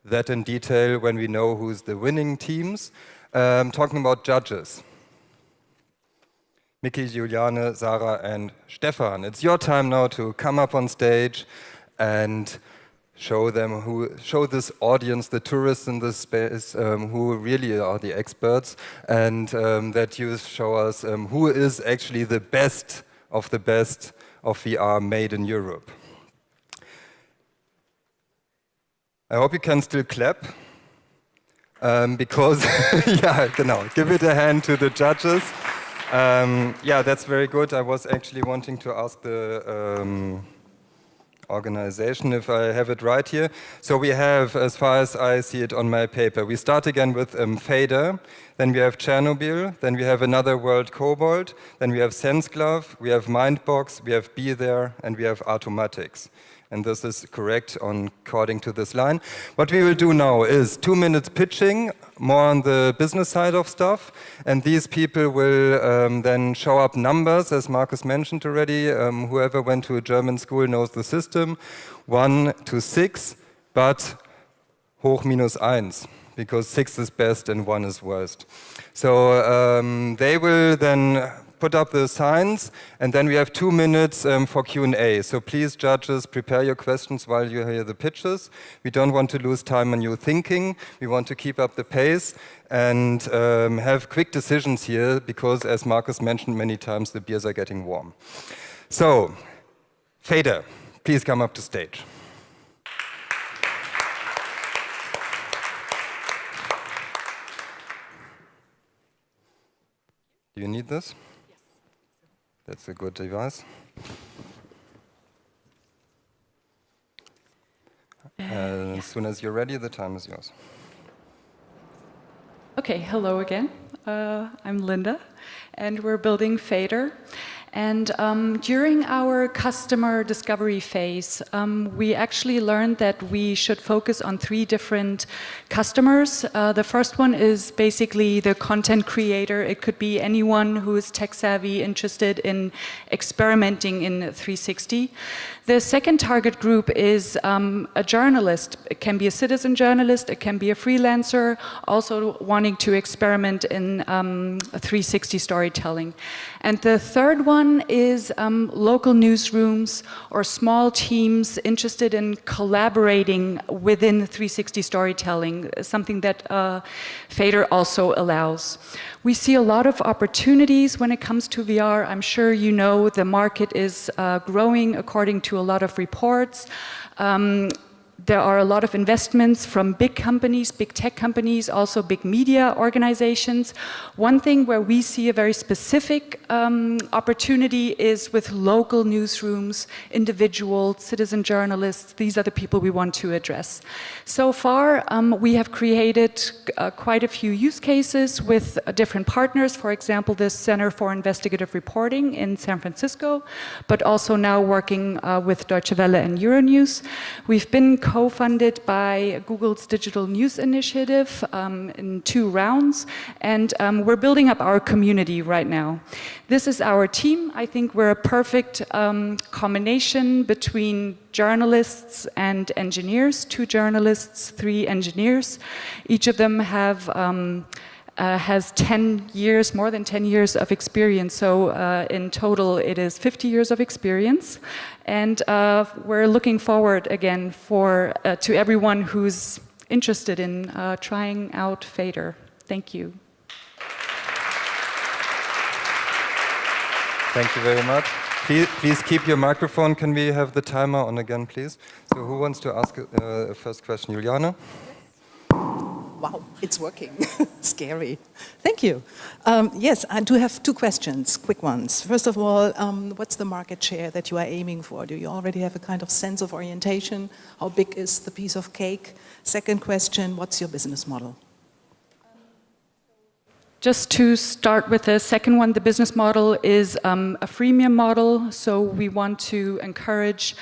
that in detail when we know who's the winning teams. Talking about judges. Miki, Juliane, Sarah, and Stefan. It's your time now to come up on stage and show this audience, the tourists in this space, who really are the experts, and that you show us who is actually the best of VR made in Europe. I hope you can still clap, because, yeah, genau, give it a hand to the judges. Yeah, that's very good. I was actually wanting to ask the organization if I have it right here. So we have, as far as I see it on my paper, we start again with Fader, then we have Chernobyl, then we have Another World Kobold, then we have SenseGlove, we have Mindbox, we have Be There, and we have Automatics. And this is correct according to this line. What we will do now is 2 minutes pitching, more on the business side of stuff. And these people will then show up numbers, as Markus mentioned already. Whoever went to a German school knows the system. 1 to 6, but hoch minus 1, because 6 is best and 1 is worst. So they will then put up the signs, and then we have 2 minutes for Q&A. So please, judges, prepare your questions while you hear the pitches. We don't want to lose time on you thinking. We want to keep up the pace and have quick decisions here, because, as Markus mentioned many times, the beers are getting warm. So, Fader, please come up to stage. Do you need this? That's a good device. As soon as you're ready, the time is yours. Okay, hello again. I'm Linda, and we're building Fader. And during our customer discovery phase, we actually learned that we should focus on 3 different customers. The first one is basically the content creator. It could be anyone who is tech savvy, interested in experimenting in 360. The second target group is a journalist. It can be a citizen journalist, it can be a freelancer, also wanting to experiment in 360 storytelling. And the third one is local newsrooms or small teams interested in collaborating within 360 storytelling, something that Fader also allows. We see a lot of opportunities when it comes to VR. I'm sure you know the market is growing according to a lot of reports. there are a lot of investments from big companies, big tech companies, also big media organizations. One thing where we see a very specific opportunity is with local newsrooms, individuals, citizen journalists. These are the people we want to address. So far, we have created quite a few use cases with different partners. For example, the Center for Investigative Reporting in San Francisco, but also now working with Deutsche Welle and Euronews. We've been co-funded by Google's Digital News Initiative in 2 rounds, and we're building up our community right now. This is our team. I think we're a perfect combination between journalists and engineers, 2 journalists, 3 engineers. Each of them has 10 years, more than 10 years of experience. So in total, it is 50 years of experience. And we're looking forward again to everyone who's interested in trying out Fader. Thank you. Thank you very much. Please keep your microphone. Can we have the timer on again, please? So who wants to ask a first question? Juliane? Wow, it's working. Scary. Thank you. Yes, I do have 2 questions, quick ones. First of all, what's the market share that you are aiming for? Do you already have a kind of sense of orientation? How big is the piece of cake? Second question, what's your business model? Just to start with the second one, the business model is a freemium model. So we want to encourage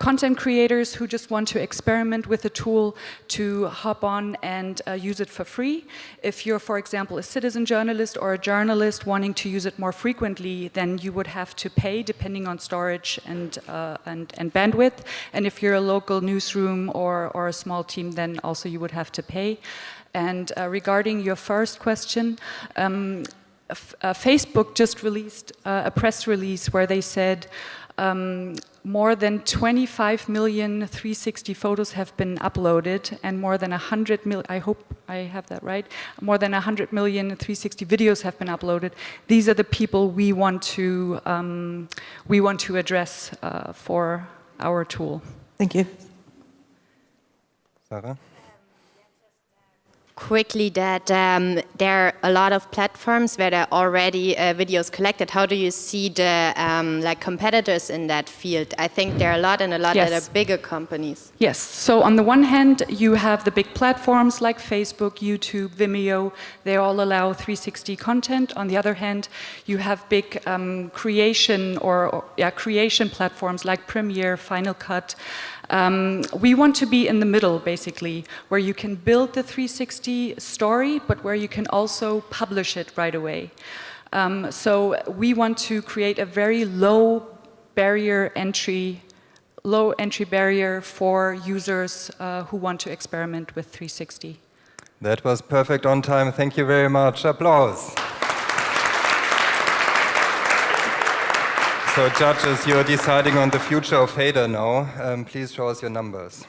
content creators who just want to experiment with the tool to hop on and use it for free. If you're, for example, a citizen journalist or a journalist wanting to use it more frequently, then you would have to pay depending on storage and bandwidth. And if you're a local newsroom or a small team, then also you would have to pay. And regarding your first question, Facebook just released a press release where they said more than 25 million 360 photos have been uploaded, and more than 100 million, I hope I have that right, more than 100 million 360 videos have been uploaded. These are the people we want to address for our tool. Thank you. Sarah? Quickly that there are a lot of platforms where there are already videos collected. How do you see the like competitors in that field? I think there are a lot Yes. that are bigger companies. Yes, so on the one hand, you have the big platforms like Facebook, YouTube, Vimeo. They all allow 360 content. On the other hand, you have big creation platforms like Premiere, Final Cut. We want to be in the middle, basically, where you can build the 360 story, but where you can also publish it right away. So we want to create a very low entry barrier for users who want to experiment with 360. That was perfect on time. Thank you very much. Applause. So judges, you're deciding on the future of Fader now. Please show us your numbers.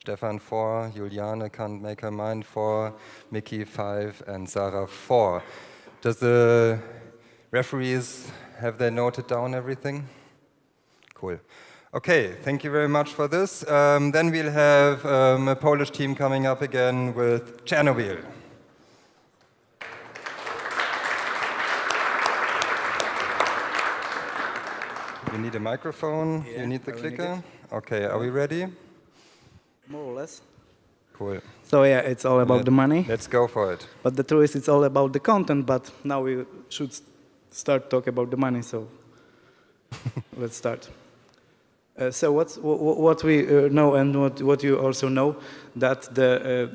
Stefan 4, Juliane can't make her mind 4, Mickey 5, and Sarah 4. Does the referees, have they noted down everything? Cool. Okay, thank you very much for this. Then we'll have a Polish team coming up again with Chernobyl. You need a microphone, you need the clicker. Okay, are we ready? More or less. Cool. So yeah, it's all about the money. Let's go for it. But the truth is, it's all about the content. But now we should start talking about the money. So let's start. So what we know, and what you also know, that the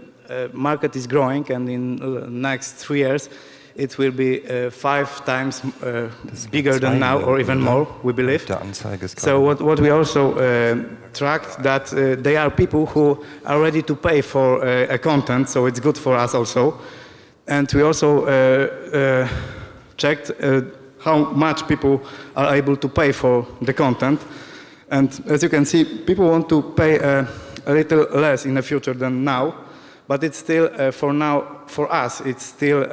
market is growing, and in the next 3 years, it will be 5 times bigger than now, or even more, we believe. So what we also tracked, that there are people who are ready to pay for a content, so it's good for us also. And we also checked how much people are able to pay for the content. And as you can see, people want to pay a little less in the future than now, but it's still, for now, for us, it's still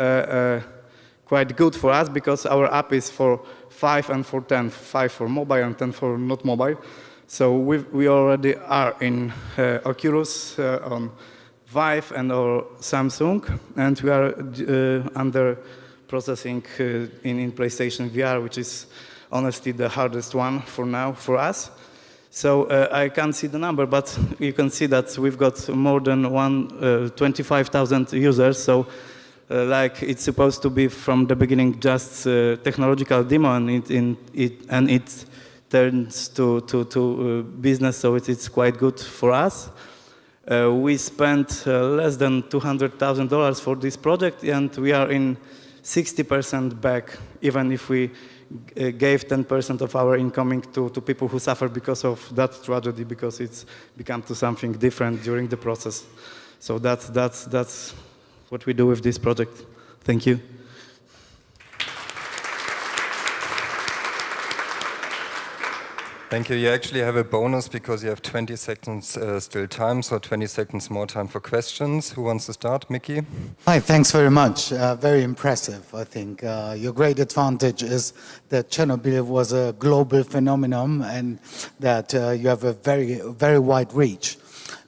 quite good for us, because our app is for 5 and for 10, 5 for mobile and 10 for not mobile. So we already are in Oculus, on Vive and or Samsung, and we are under processing in PlayStation VR, which is honestly the hardest one for now for us. So I can't see the number, but you can see that we've got more than 25,000 users. So like it's supposed to be from the beginning just technological demo, and it turns to business. So it's quite good for us. We spent less than $200,000 for this project, and we are in 60% back, even if we gave 10% of our income to people who suffer because of that tragedy, because it's become to something different during the process. So that's what we do with this project. Thank you. Thank you. You actually have a bonus because you have 20 seconds still time, so 20 seconds more time for questions. Who wants to start? Mickey? Hi, thanks very much. Very impressive, I think. Your great advantage is that Chernobyl was a global phenomenon and that you have a very wide reach.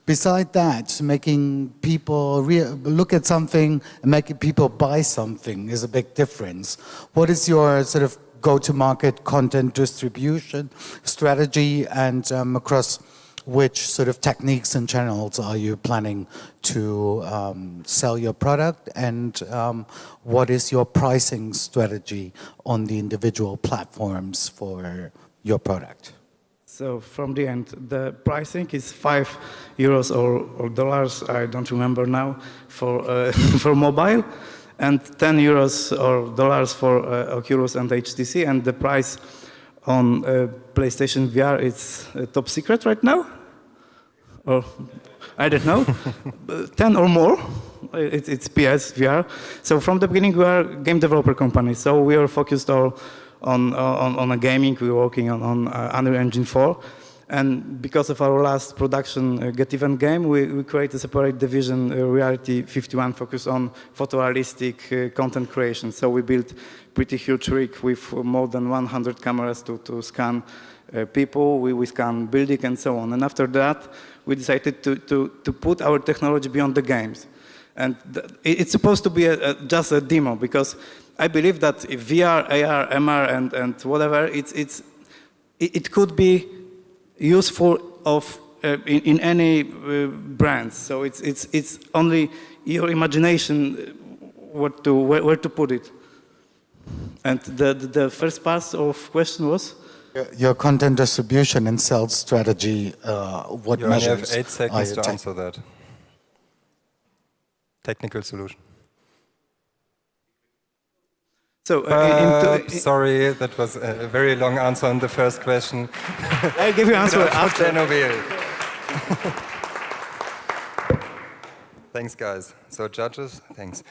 Beside that, making people look at something and making people buy something is a big difference. What is your sort of go-to-market content distribution strategy, and across which sort of techniques and channels are you planning to sell your product, and what is your pricing strategy on the individual platforms for your product? So from the end, the pricing is €5 or dollars, I don't remember now, for for mobile, and €10 or dollars for Oculus and HTC, and the price on PlayStation VR is top secret right now, or I don't know, 10 or more. It's PS VR. So from the beginning, we are a game developer company, so we are focused on a gaming. We're working on Unreal Engine 4. And because of our last production Get Even game, we create a separate division, Reality 51, focused on photorealistic content creation. So we built pretty huge rig with more than 100 cameras to scan people, we scan building and so on. And after that, we decided to put our technology beyond the games. And it's supposed to be just a demo, because I believe that if VR, AR, MR, and whatever, it could be useful in any brand. So it's only your imagination where to put it. And the first part of question was? Your content distribution and sales strategy, what measures? You only have 8 seconds to answer that. Technical solution. So, sorry, that was a very long answer on the first question. I'll give you an answer after. Chernobyl. Thanks, guys. So, judges, thanks.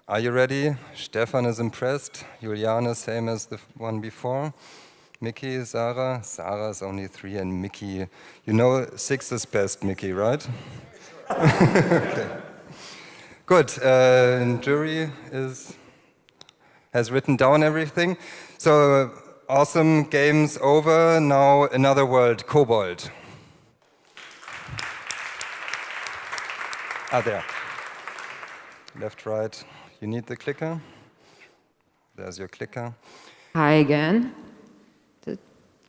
Are you ready? Stefan is impressed. Juliane, same as the one before. Mickey, Sarah. Sarah is only 3, and Mickey, you know 6 is best, Mickey, right? Okay. Good. Jury has written down everything. So awesome, games over. Now another world, Kobold. There. Left, right. You need the clicker. There's your clicker. Hi again.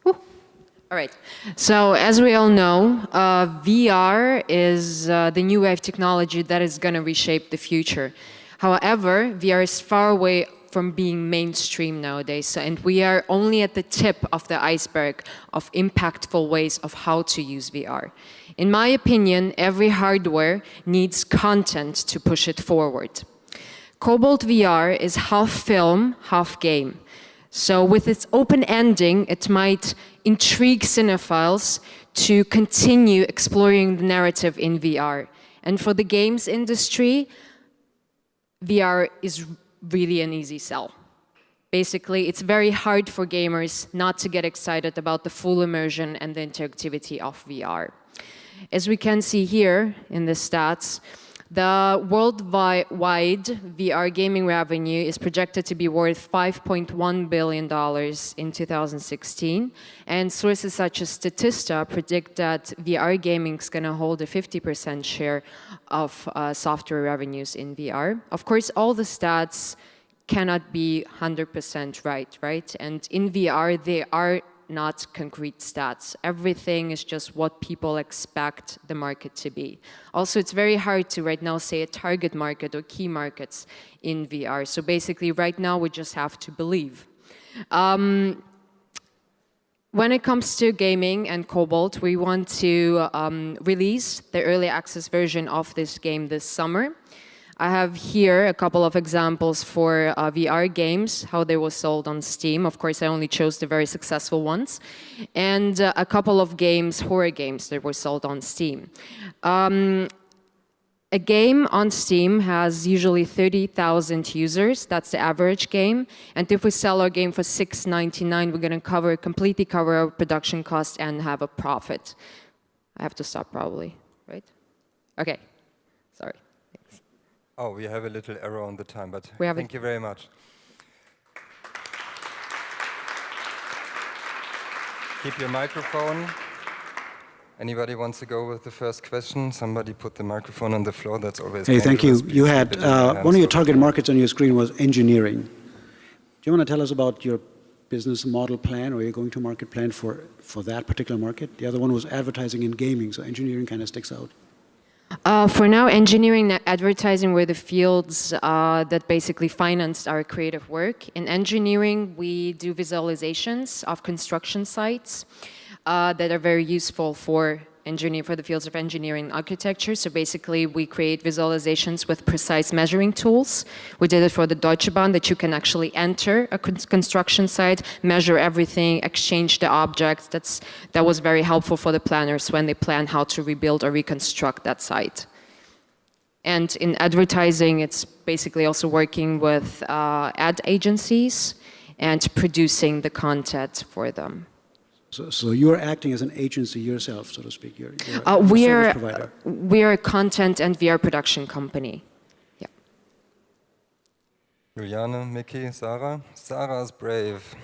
All right. So as we all know, VR is the new wave technology that is going to reshape the future. However, VR is far away from being mainstream nowadays, and we are only at the tip of the iceberg of impactful ways of how to use VR. In my opinion, every hardware needs content to push it forward. Kobold VR is half film, half game. So with its open ending, it might intrigue cinephiles to continue exploring the narrative in VR. And for the games industry, VR is really an easy sell. Basically, it's very hard for gamers not to get excited about the full immersion and the interactivity of VR. As we can see here in the stats, The worldwide VR gaming revenue is projected to be worth $5.1 billion in 2016. And sources such as Statista predict that VR gaming is going to hold a 50% share of software revenues in VR. Of course, all the stats cannot be 100% right? And in VR, they are not concrete stats. Everything is just what people expect the market to be. Also, it's very hard to right now say a target market or key markets in VR. So basically, right now, we just have to believe. When it comes to gaming and Cobalt, we want to release the early access version of this game this summer. I have here a couple of examples for VR games, how they were sold on Steam. Of course, I only chose the very successful ones. And a couple of games, horror games, that were sold on Steam. A game on Steam has usually 30,000 users. That's the average game. And if we sell our game for $6.99, we're going to completely cover our production cost and have a profit. I have to stop probably, right? Okay, sorry. Oh, we have a little error on the time, but thank you very much. Keep your microphone. Anybody wants to go with the first question? Somebody put the microphone on the floor. That's always Hey, thank you. You had one of your target markets on your screen was engineering. Do you want to tell us about your business model plan, or your go-to-market plan for that particular market? The other one was advertising and gaming, so engineering kind of sticks out. For now, engineering and advertising were the fields that basically financed our creative work. In engineering, we do visualizations of construction sites that are very useful for the fields of engineering and architecture. So basically, we create visualizations with precise measuring tools. We did it for the Deutsche Bahn, that you can actually enter a construction site, measure everything, exchange the objects. That was very helpful for the planners when they plan how to rebuild or reconstruct that site. And in advertising, it's basically also working with ad agencies and producing the content for them. So you're acting as an agency yourself, so to speak. You're a service provider. We are a content and VR production company. Yeah. Juliane, Mickey, Sarah. Sarah's brave.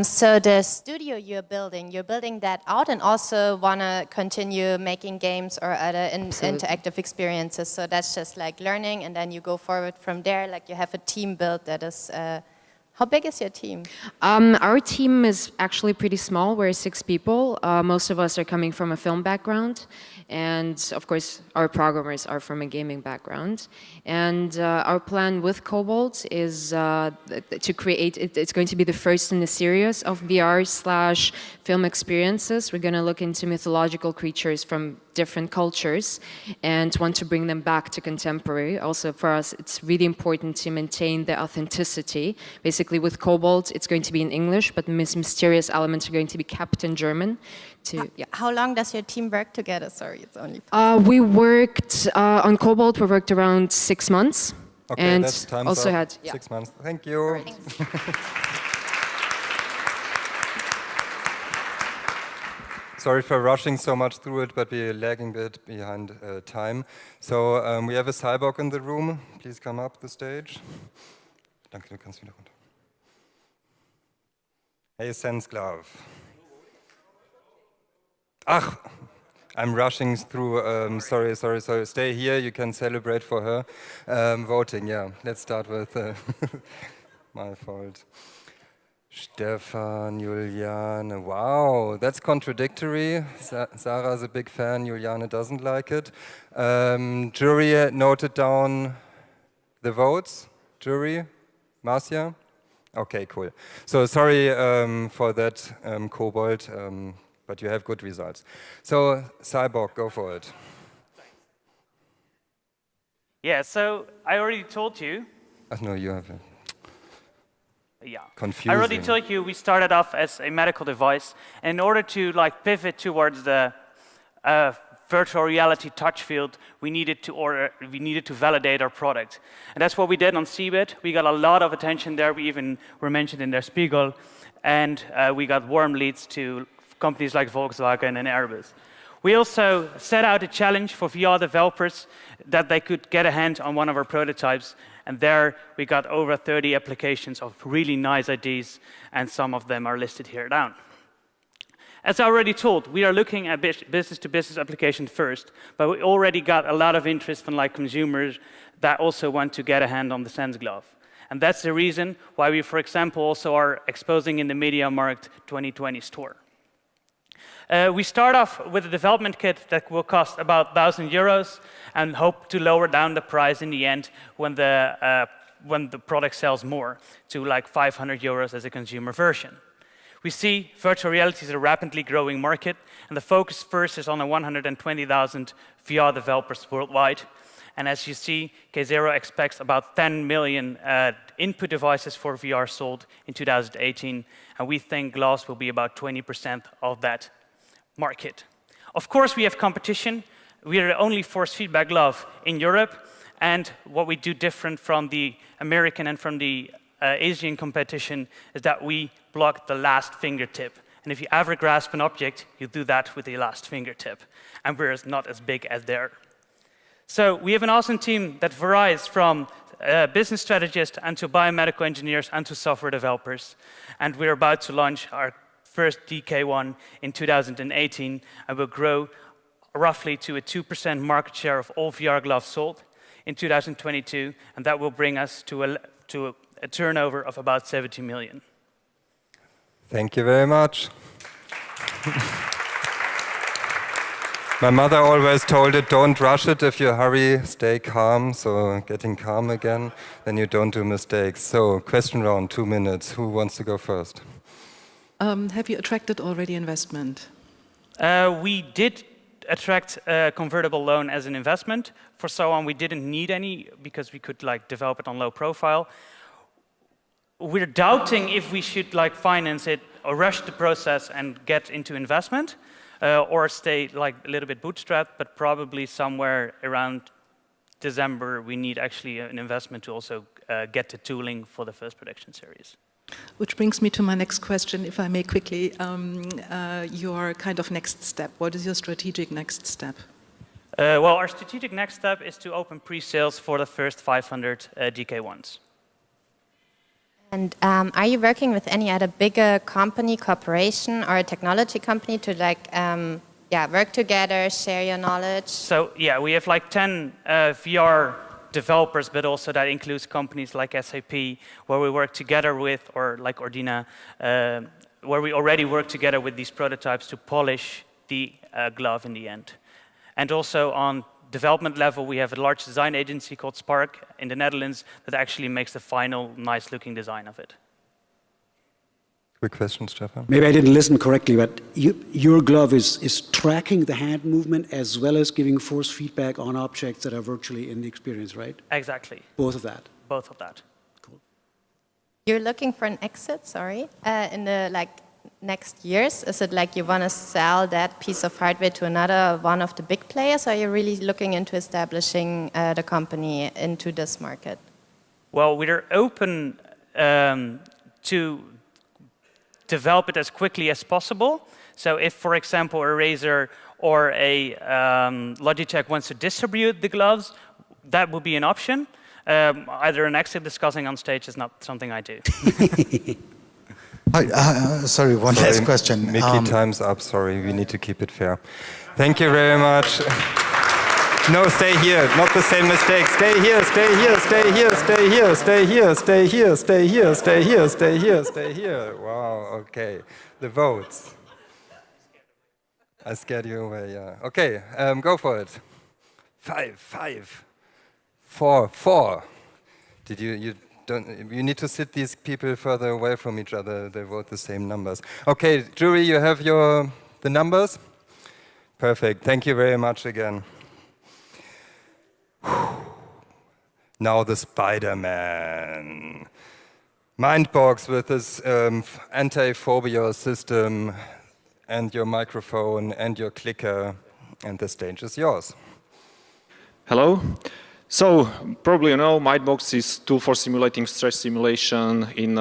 So the studio you're building that out and also want to continue making games or other interactive experiences. So that's just like learning, and then you go forward from there. Like you have a team built that is... How big is your team? Our team is actually pretty small. We're 6 people. Most of us are coming from a film background. And of course, our programmers are from a gaming background. And our plan with Cobalt is to create, it's going to be the first in a series of VR/film experiences. We're going to look into mythological creatures from different cultures and want to bring them back to contemporary. Also for us, it's really important to maintain the authenticity. Basically with Cobalt, it's going to be in English, but mysterious elements are going to be kept in German. How long does your team work together? Sorry, it's only... we worked, on Cobalt, we worked around 6 months. Okay, and that's time's also up. had 6 months. Thank you. Sorry for rushing so much through it, but we're lagging a bit behind time. So we have a cyborg in the room. Please come up the stage. Danke, du kannst wieder runter. Hey, Sensklav. Ach, I'm rushing through. Sorry. Stay here. You can celebrate for her. Voting, yeah. Let's start with my fault. Stefan, Juliane. Wow, that's contradictory. Sarah's a big fan. Juliane doesn't like it. Jury noted down the votes. Jury, Marcia. Okay, cool. So sorry for that, Cobalt. But you have good results. So, Cyborg, go for it. Yeah, so I already told you. No, you have it. Yeah. Confusing. I already told you we started off as a medical device. And in order to pivot towards the virtual reality touch field, we needed to validate our product. And that's what we did on Cebit. We got a lot of attention there. We even were mentioned in Der Spiegel. And we got warm leads to companies like Volkswagen and Airbus. We also set out a challenge for VR developers that they could get a hand on one of our prototypes. And there we got over 30 applications of really nice ideas, and some of them are listed here down. As I already told, we are looking at business-to-business applications first, but we already got a lot of interest from consumers that also want to get a hand on the Sense Glove. And that's the reason why we, for example, also are exposing in the MediaMarkt 2020 store. We start off with a development kit that will cost about €1,000 and hope to lower down the price in the end when the product sells more to €500 as a consumer version. We see virtual reality is a rapidly growing market, and the focus first is on the 120,000 VR developers worldwide. And as you see, K0 expects about 10 million input devices for VR sold in 2018, and we think glass will be about 20% of that market. Of course, we have competition. We are the only force feedback glove in Europe, and what we do different from the American and from the Asian competition is that we block the last fingertip. And if you ever grasp an object, you do that with the last fingertip. And we're not as big as there. So we have an awesome team that varies from business strategists and to biomedical engineers and to software developers. And we're about to launch our first DK1 in 2018, and will grow roughly to a 2% market share of all VR gloves sold in 2022, and that will bring us to a turnover of about 70 million. Thank you very much. My mother always told it, don't rush it. If you hurry, stay calm. So getting calm again, then you don't do mistakes. So question round, 2 minutes. Who wants to go first? Have you attracted already investment? We did attract a convertible loan as an investment. For so on, we didn't need any because we could develop it on low profile. We're doubting if we should finance it or rush the process and get into investment, or stay a little bit bootstrapped, but probably somewhere around December we need actually an investment to also get the tooling for the first production series. Which brings me to my next question, if I may quickly. Your kind of next step. What is your strategic next step? Well, our strategic next step is to open pre-sales for the first 500 DK1s. And are you working with any other bigger company, corporation, or a technology company to work together, share your knowledge? So yeah, we have 10 VR developers, but also that includes companies like SAP, where we work together with, or like Ordina, where we already work together with these prototypes to polish the glove in the end. And also on development level, we have a large design agency called Spark in the Netherlands that actually makes the final nice-looking design of it. Quick question, Stefan. Maybe I didn't listen correctly, but your glove is tracking the hand movement as well as giving force feedback on objects that are virtually in the experience, right? Exactly. Both of that. Both of that. Cool. You're looking for an exit, in the next years? Is it you want to sell that piece of hardware to another one of the big players, or are you really looking into establishing the company into this market? Well, we're open to develop it as quickly as possible. So if, for example, a Razer or a Logitech wants to distribute the gloves, that would be an option. Either an exit discussing on stage is not something I do. Sorry, one last question. Mickey, time's up. Sorry, we need to keep it fair. Thank you very much. No, stay here. Not the same mistake. Stay here, stay here, stay here, stay here, stay here, stay here, stay here, stay here, stay here, stay here. Wow, okay. The votes. I scared you away, yeah. Okay, go for it. 5, 4. Did you need to sit these people further away from each other. They vote the same numbers. Okay, jury, you have the numbers? Perfect. Thank you very much again. Now the Spider-Man. Mindbox with this anti-phobia system and your microphone and your clicker, and the stage is yours. Hello. So, probably you know, Mindbox is a tool for simulating stress simulation in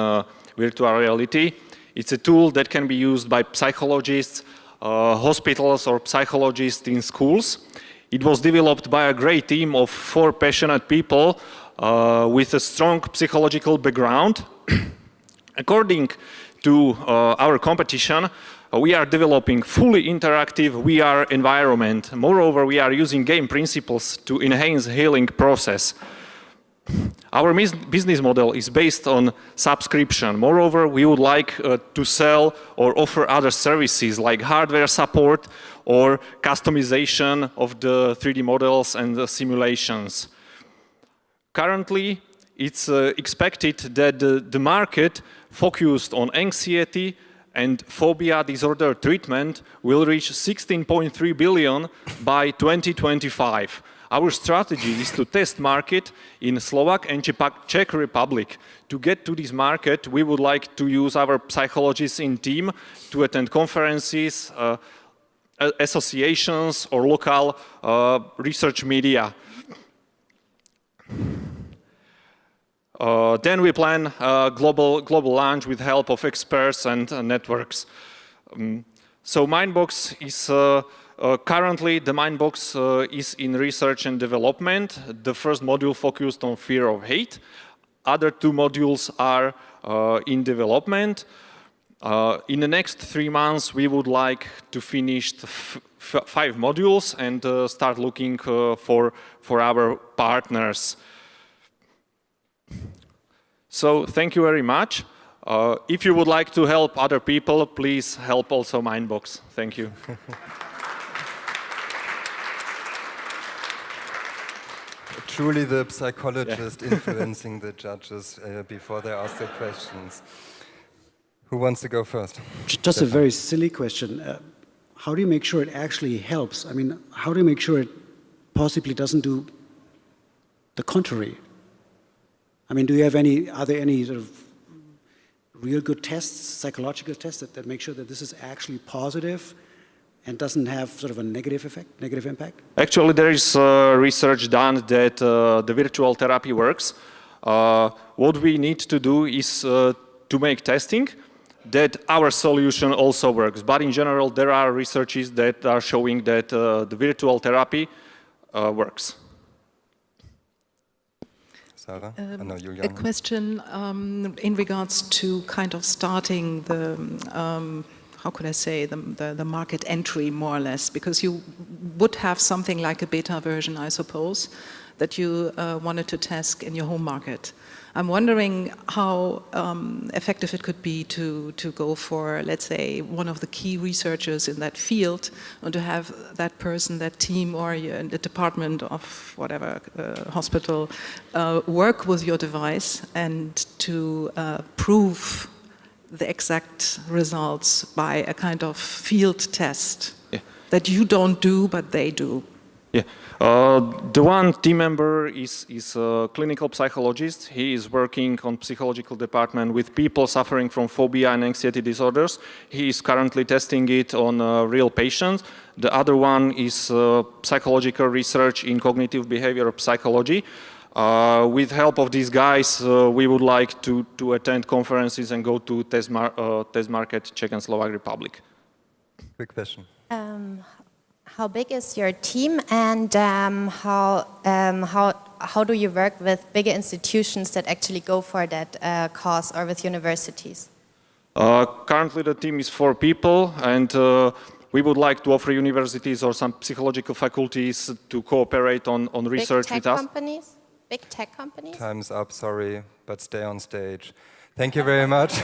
virtual reality. It's a tool that can be used by psychologists, hospitals or psychologists in schools. It was developed by a great team of 4 passionate people with a strong psychological background. According to our competition, we are developing fully interactive VR environment. Moreover, we are using game principles to enhance healing process. Our business model is based on subscription. Moreover, we would like to sell or offer other services like hardware support or customization of the 3D models and the simulations. Currently, it's expected that the market focused on anxiety and phobia disorder treatment will reach 16.3 billion by 2025. Our strategy is to test market in Slovak and Czech Republic. To get to this market, we would like to use our psychologists in team to attend conferences, associations, or local research media. Then we plan a global launch with help of experts and networks. So Mindbox is currently the Mindbox is in research and development. The first module focused on fear of hate. Other 2 modules are in development. In the next 3 months, we would like to finish 5 modules and start looking for our partners. So thank you very much. If you would like to help other people, please help also Mindbox. Thank you. Truly the psychologist influencing the judges before they ask their questions. Who wants to go first? Just a very silly question. How do you make sure it actually helps? I mean, how do you make sure it possibly doesn't do the contrary? I mean, are there any sort of real good tests, psychological tests that make sure that this is actually positive and doesn't have sort of a negative effect, negative impact? Actually, there is research done that the virtual therapy works. What we need to do is to make testing that our solution also works. But in general, there are researches that are showing that the virtual therapy works. Sarah? A question in regards to kind of starting the, how could I say, the market entry more or less, because you would have something like a beta version, I suppose, that you wanted to test in your home market. I'm wondering how effective it could be to go for, let's say, one of the key researchers in that field, and to have that person, that team, or the department of whatever hospital work with your device and to prove the exact results by a kind of field test that you don't do, but they do. Yeah, the one team member is a clinical psychologist. He is working on psychological department with people suffering from phobia and anxiety disorders. He is currently testing it on real patients. The other one is psychological research in cognitive behavioral psychology. With help of these guys, we would like to attend conferences and go to test market Czech and Slovak Republic. Quick question. How big is your team, and how do you work with bigger institutions that actually go for that cause, or with universities? Currently the team is 4 people, and we would like to offer universities or some psychological faculties to cooperate on research with us. Big tech companies? Time's up, sorry, but stay on stage. Thank you very much.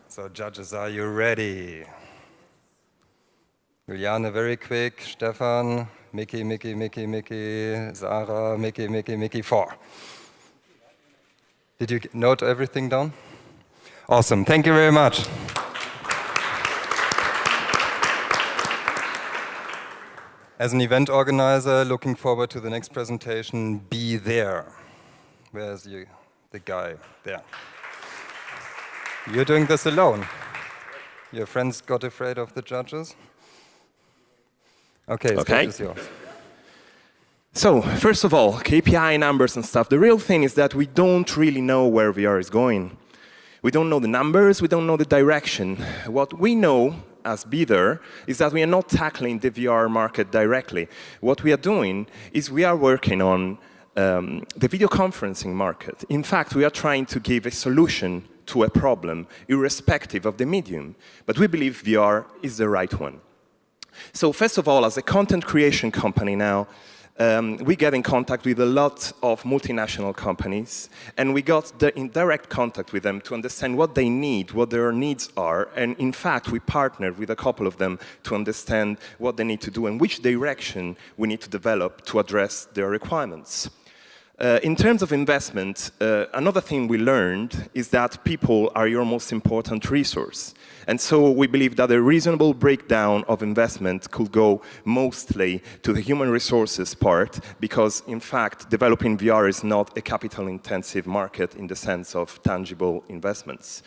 So judges, are you ready? Juliane, very quick. Stefan, Mickey, Sarah, Mickey, 4. Did you note everything down? Awesome, thank you very much. As an event organizer, looking forward to the next presentation, be there. Where's the guy? There. You're doing this alone. Your friends got afraid of the judges? Okay, the stage is yours. So, first of all, KPI numbers and stuff. The real thing is that we don't really know where VR is going. We don't know the numbers, we don't know the direction. What we know as Be There is that we are not tackling the VR market directly. What we are doing is we are working on the video conferencing market. In fact, we are trying to give a solution to a problem, irrespective of the medium. But we believe VR is the right one. So first of all, as a content creation company now, we get in contact with a lot of multinational companies, and we got in direct contact with them to understand what they need, what their needs are, and in fact, we partnered with a couple of them to understand what they need to do and which direction we need to develop to address their requirements. In terms of investment, another thing we learned is that people are your most important resource. And so we believe that a reasonable breakdown of investment could go mostly to the human resources part, because in fact, developing VR is not a capital-intensive market in the sense of tangible investments.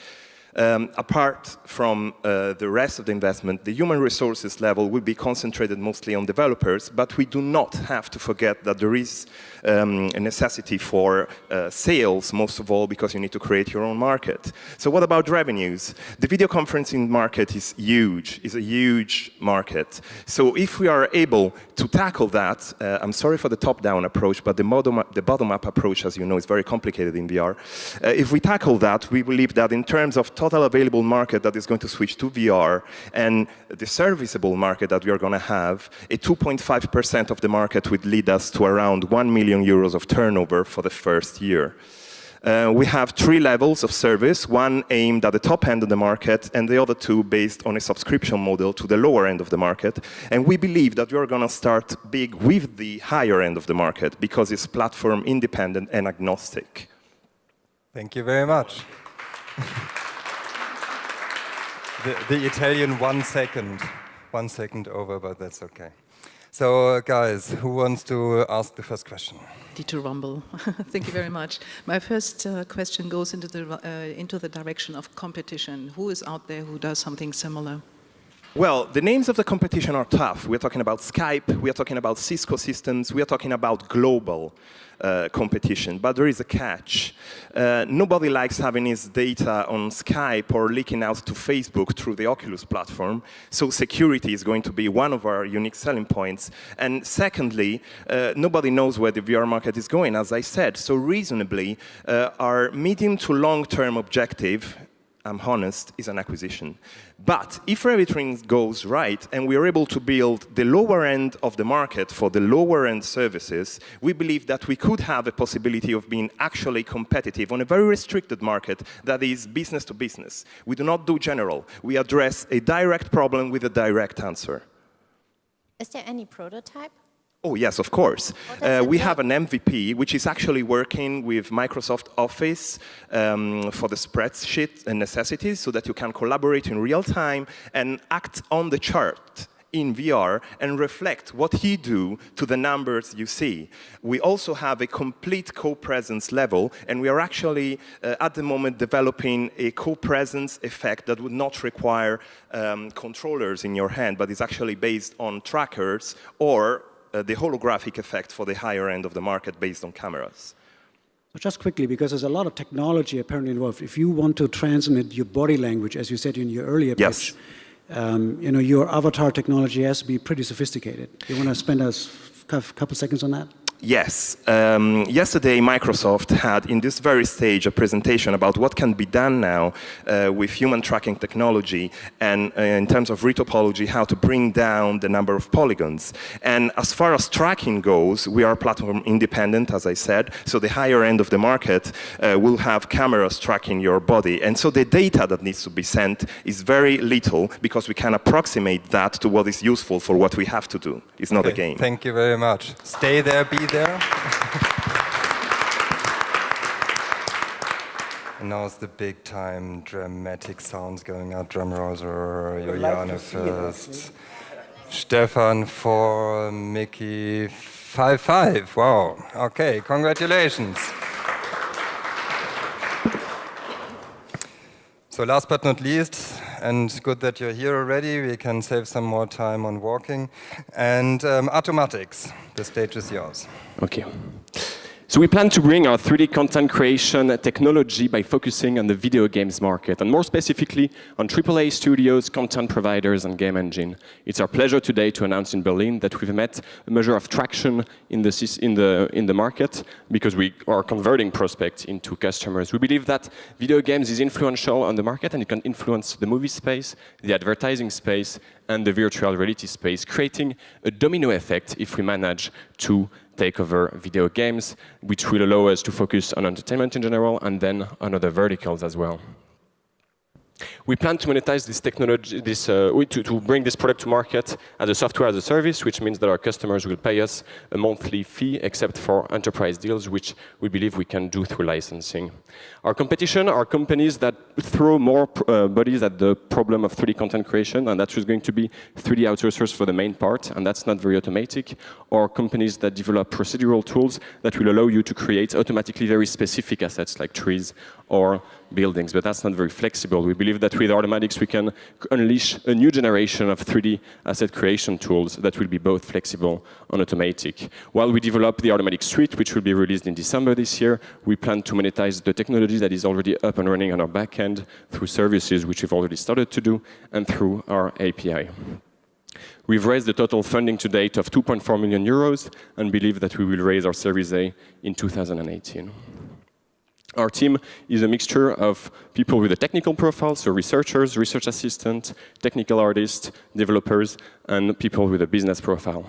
Apart from the rest of the investment, the human resources level will be concentrated mostly on developers, but we do not have to forget that there is a necessity for sales, most of all, because you need to create your own market. So what about revenues? The video conferencing market is huge, is a huge market. So if we are able to tackle that, I'm sorry for the top-down approach, but the bottom-up approach, as you know, is very complicated in VR. If we tackle that, we believe that in terms of total available market that is going to switch to VR and the serviceable market that we are going to have, a 2.5% of the market would lead us to around 1 million euros of turnover for the first year. We have 3 levels of service, one aimed at the top end of the market and the other 2 based on a subscription model to the lower end of the market. And we believe that we are going to start big with the higher end of the market because it's platform independent and agnostic. Thank you very much. The Italian 1 second over, but that's okay. So guys, who wants to ask the first question? Dieter Rumble. Thank you very much. My first question goes into the direction of competition. Who is out there who does something similar? Well, the names of the competition are tough. We're talking about Skype, we are talking about Cisco systems, we are talking about global competition, but there is a catch. Nobody likes having his data on Skype or leaking out to Facebook through the Oculus platform, so security is going to be one of our unique selling points. And secondly, nobody knows where the VR market is going, as I said, so reasonably, our medium to long-term objective, I'm honest, is an acquisition. But if everything goes right and we are able to build the lower end of the market for the lower end services, we believe that we could have a possibility of being actually competitive on a very restricted market that is business to business. We do not do general. We address a direct problem with a direct answer. Is there any prototype? Oh, yes, of course. We have an MVP, which is actually working with Microsoft Office for the spreadsheet and necessities so that you can collaborate in real time and act on the chart in VR and reflect what you do to the numbers you see. We also have a complete co-presence level, and we are actually, at the moment, developing a co-presence effect that would not require controllers in your hand, but is actually based on trackers or the holographic effect for the higher end of the market based on cameras. Just quickly, because there's a lot of technology apparently involved. If you want to transmit your body language, as you said in your earlier pitch, your avatar technology has to be pretty sophisticated. You want to spend a couple seconds on that? Yes. Yesterday, Microsoft had, in this very stage, a presentation about what can be done now with human tracking technology and in terms of retopology, how to bring down the number of polygons. And as far as tracking goes, we are platform independent, as I said, so the higher end of the market will have cameras tracking your body. And so the data that needs to be sent is very little because we can approximate that to what is useful for what we have to do. It's not a game. Thank you very much. Stay there, be there. And now it's the big time dramatic sounds going out. Drum rolls, Juliane first. Stefan 4, Mickey 5. Wow. Okay, congratulations. So last but not least, and good that you're here already, we can save some more time on walking. And automatics, the stage is yours. Okay. So we plan to bring our 3D content creation technology by focusing on the video games market, and more specifically on AAA studios, content providers, and game engine. It's our pleasure today to announce in Berlin that we've met a measure of traction in the market because we are converting prospects into customers. We believe that video games is influential on the market and it can influence the movie space, the advertising space, and the virtual reality space, creating a domino effect if we manage to take over video games, which will allow us to focus on entertainment in general and then on other verticals as well. We plan to monetize this technology, to bring this product to market as a software as a service, which means that our customers will pay us a monthly fee, except for enterprise deals, which we believe we can do through licensing. Our competition are companies that throw more bodies at the problem of 3D content creation, and that's just going to be 3D outsourcers for the main part, and that's not very automatic, or companies that develop procedural tools that will allow you to create automatically very specific assets like trees or buildings, but that's not very flexible. We believe that with Automatics we can unleash a new generation of 3D asset creation tools that will be both flexible and automatic. While we develop the Automatic Suite, which will be released in December this year, we plan to monetize the technology that is already up and running on our backend through services which we've already started to do and through our API. We've raised the total funding to date of 2.4 million euros and believe that we will raise our Series A in 2018. Our team is a mixture of people with a technical profile, so researchers, research assistants, technical artists, developers, and people with a business profile.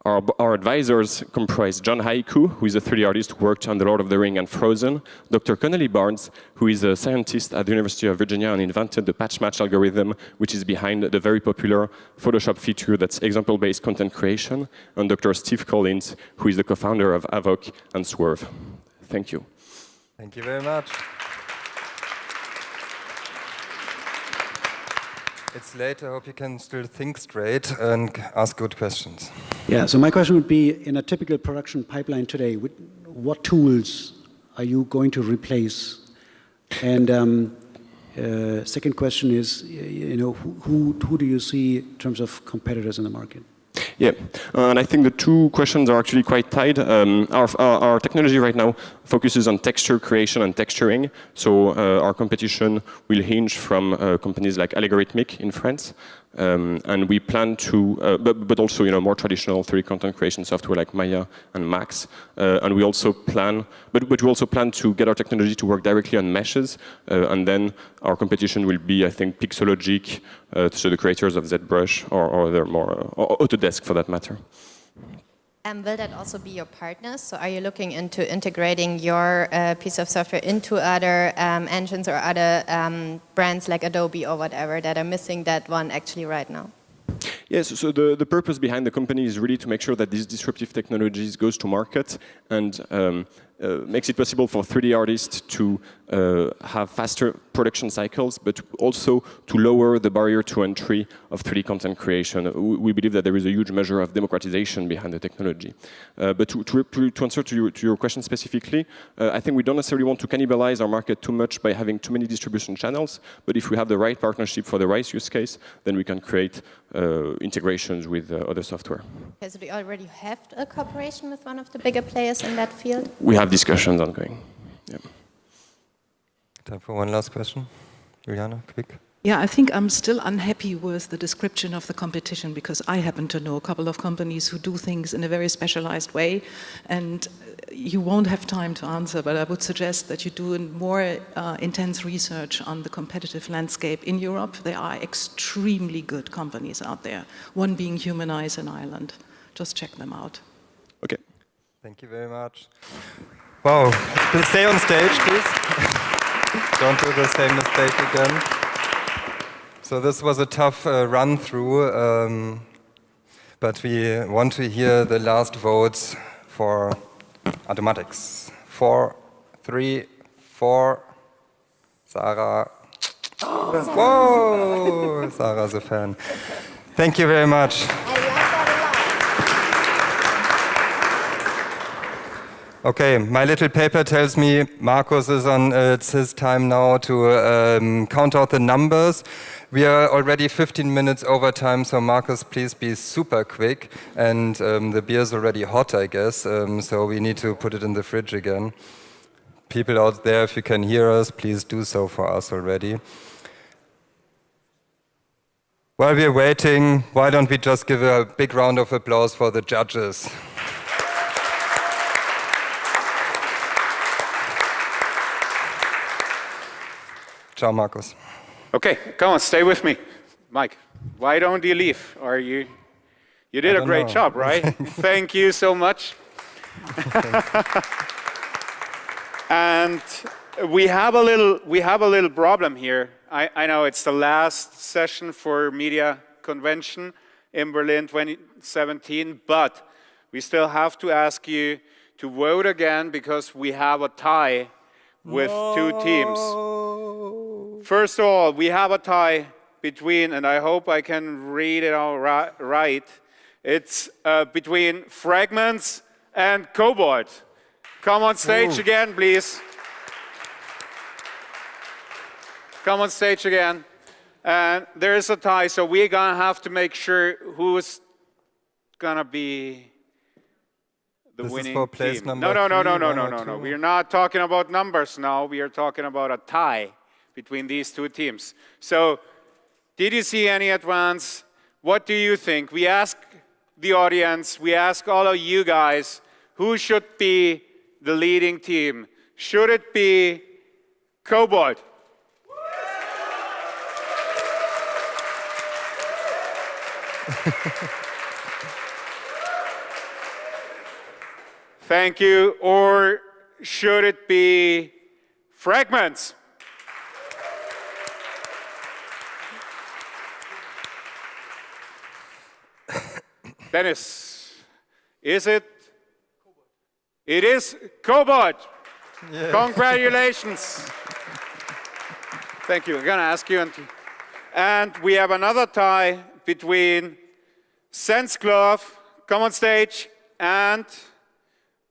Our advisors comprise John Haiku, who is a 3D artist who worked on The Lord of the Rings and Frozen, Dr. Connelly Barnes, who is a scientist at the University of Virginia and invented the patch match algorithm, which is behind the very popular Photoshop feature that's example-based content creation, and Dr. Steve Collins, who is the co-founder of Avoc and Swerve. Thank you. Thank you very much. It's late, I hope you can still think straight and ask good questions. Yeah, so my question would be, in a typical production pipeline today, what tools are you going to replace? And second question is, who do you see in terms of competitors in the market? Yeah, and I think the two questions are actually quite tied. Our technology right now focuses on texture creation and texturing. So our competition will hinge from companies like Allegorithmic in France. And we plan to, but also more traditional 3D content creation software like Maya and Max. And we also plan, but we also plan to get our technology to work directly on meshes. And then our competition will be, I think, Pixologic, so the creators of ZBrush, or they're more Autodesk for that matter. Will that also be your partners? So are you looking into integrating your piece of software into other engines or other brands like Adobe or whatever that are missing that one actually right now? Yes, so the purpose behind the company is really to make sure that these disruptive technologies goes to market and makes it possible for 3D artists to have faster production cycles, but also to lower the barrier to entry of 3D content creation. We believe that there is a huge measure of democratization behind the technology. But to answer to your question specifically, I think we don't necessarily want to cannibalize our market too much by having too many distribution channels, but if we have the right partnership for the right use case, then we can create integrations with other software. Okay, so do you already have a cooperation with one of the bigger players in that field? We have discussions ongoing. Yeah. Time for one last question. Juliana, quick. Yeah, I think I'm still unhappy with the description of the competition because I happen to know a couple of companies who do things in a very specialized way, and you won't have time to answer, but I would suggest that you do a more intense research on the competitive landscape in Europe. There are extremely good companies out there, one being Humanize in Ireland. Just check them out. Okay. Thank you very much. Wow, stay on stage, please. Don't do the same mistake again. So this was a tough run-through, but we want to hear the last votes for Automatics. 4, 3, 4. Sarah. Whoa! Sarah's a fan. Thank you very much. Okay, my little paper tells me Markus is on, it's his time now to count out the numbers. We are already 15 minutes over time, so Markus, please be super quick. And the beer is already hot, I guess, so we need to put it in the fridge again. People out there, if you can hear us, please do so for us already. While we're waiting, why don't we just give a big round of applause for the judges? Ciao, Markus. Okay, come on, stay with me. Mike, why don't you leave? You did a great job, right? Thank you so much. And we have a little problem here. I know it's the last session for Media Convention in Berlin 2017, but we still have to ask you to vote again because we have a tie with two teams. First of all, we have a tie between, and I hope I can read it all right, it's between Fragments and Cobalt. Come on stage again, please. Come on stage again. And there is a tie, so we're going to have to make sure who's going to be the winning team. No. We're not talking about numbers now. We are talking about a tie between these two teams. So, did you see any advance? What do you think? We ask the audience, we ask all of you guys, who should be the leading team? Should it be Cobalt? Thank you. Or should it be Fragments? Dennis, is it? It is Cobalt. Yeah. Congratulations. Thank you. I'm going to ask you. And we have another tie between Sense-Glove, come on stage, and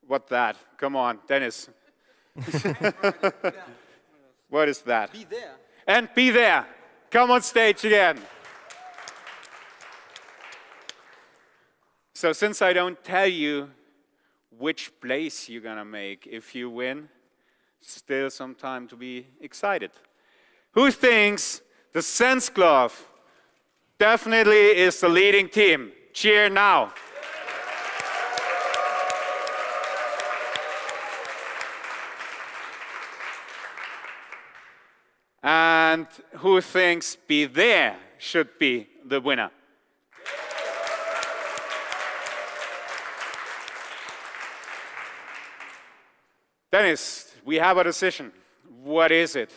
what that? Come on, Dennis. What is that? Be there. And Be There. Come on stage again. So since I don't tell you which place you're going to make if you win, still some time to be excited. Who thinks the Sense-Glove definitely is the leading team? Cheer now. And who thinks Be There should be the winner? Dennis, we have a decision. What is it?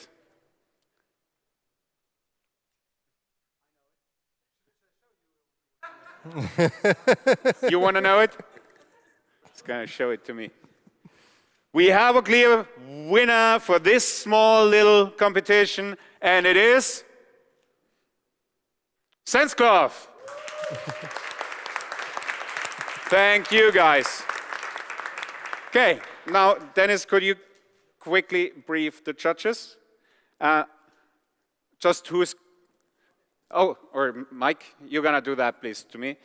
You want to know it? It's going to show it to me. We have a clear winner for this small little competition, and it is Sense-Glove. Thank you, guys. Okay, now, Dennis, could you quickly brief the judges? Just who's... Oh, or Mike, you're going to do that, please, to me.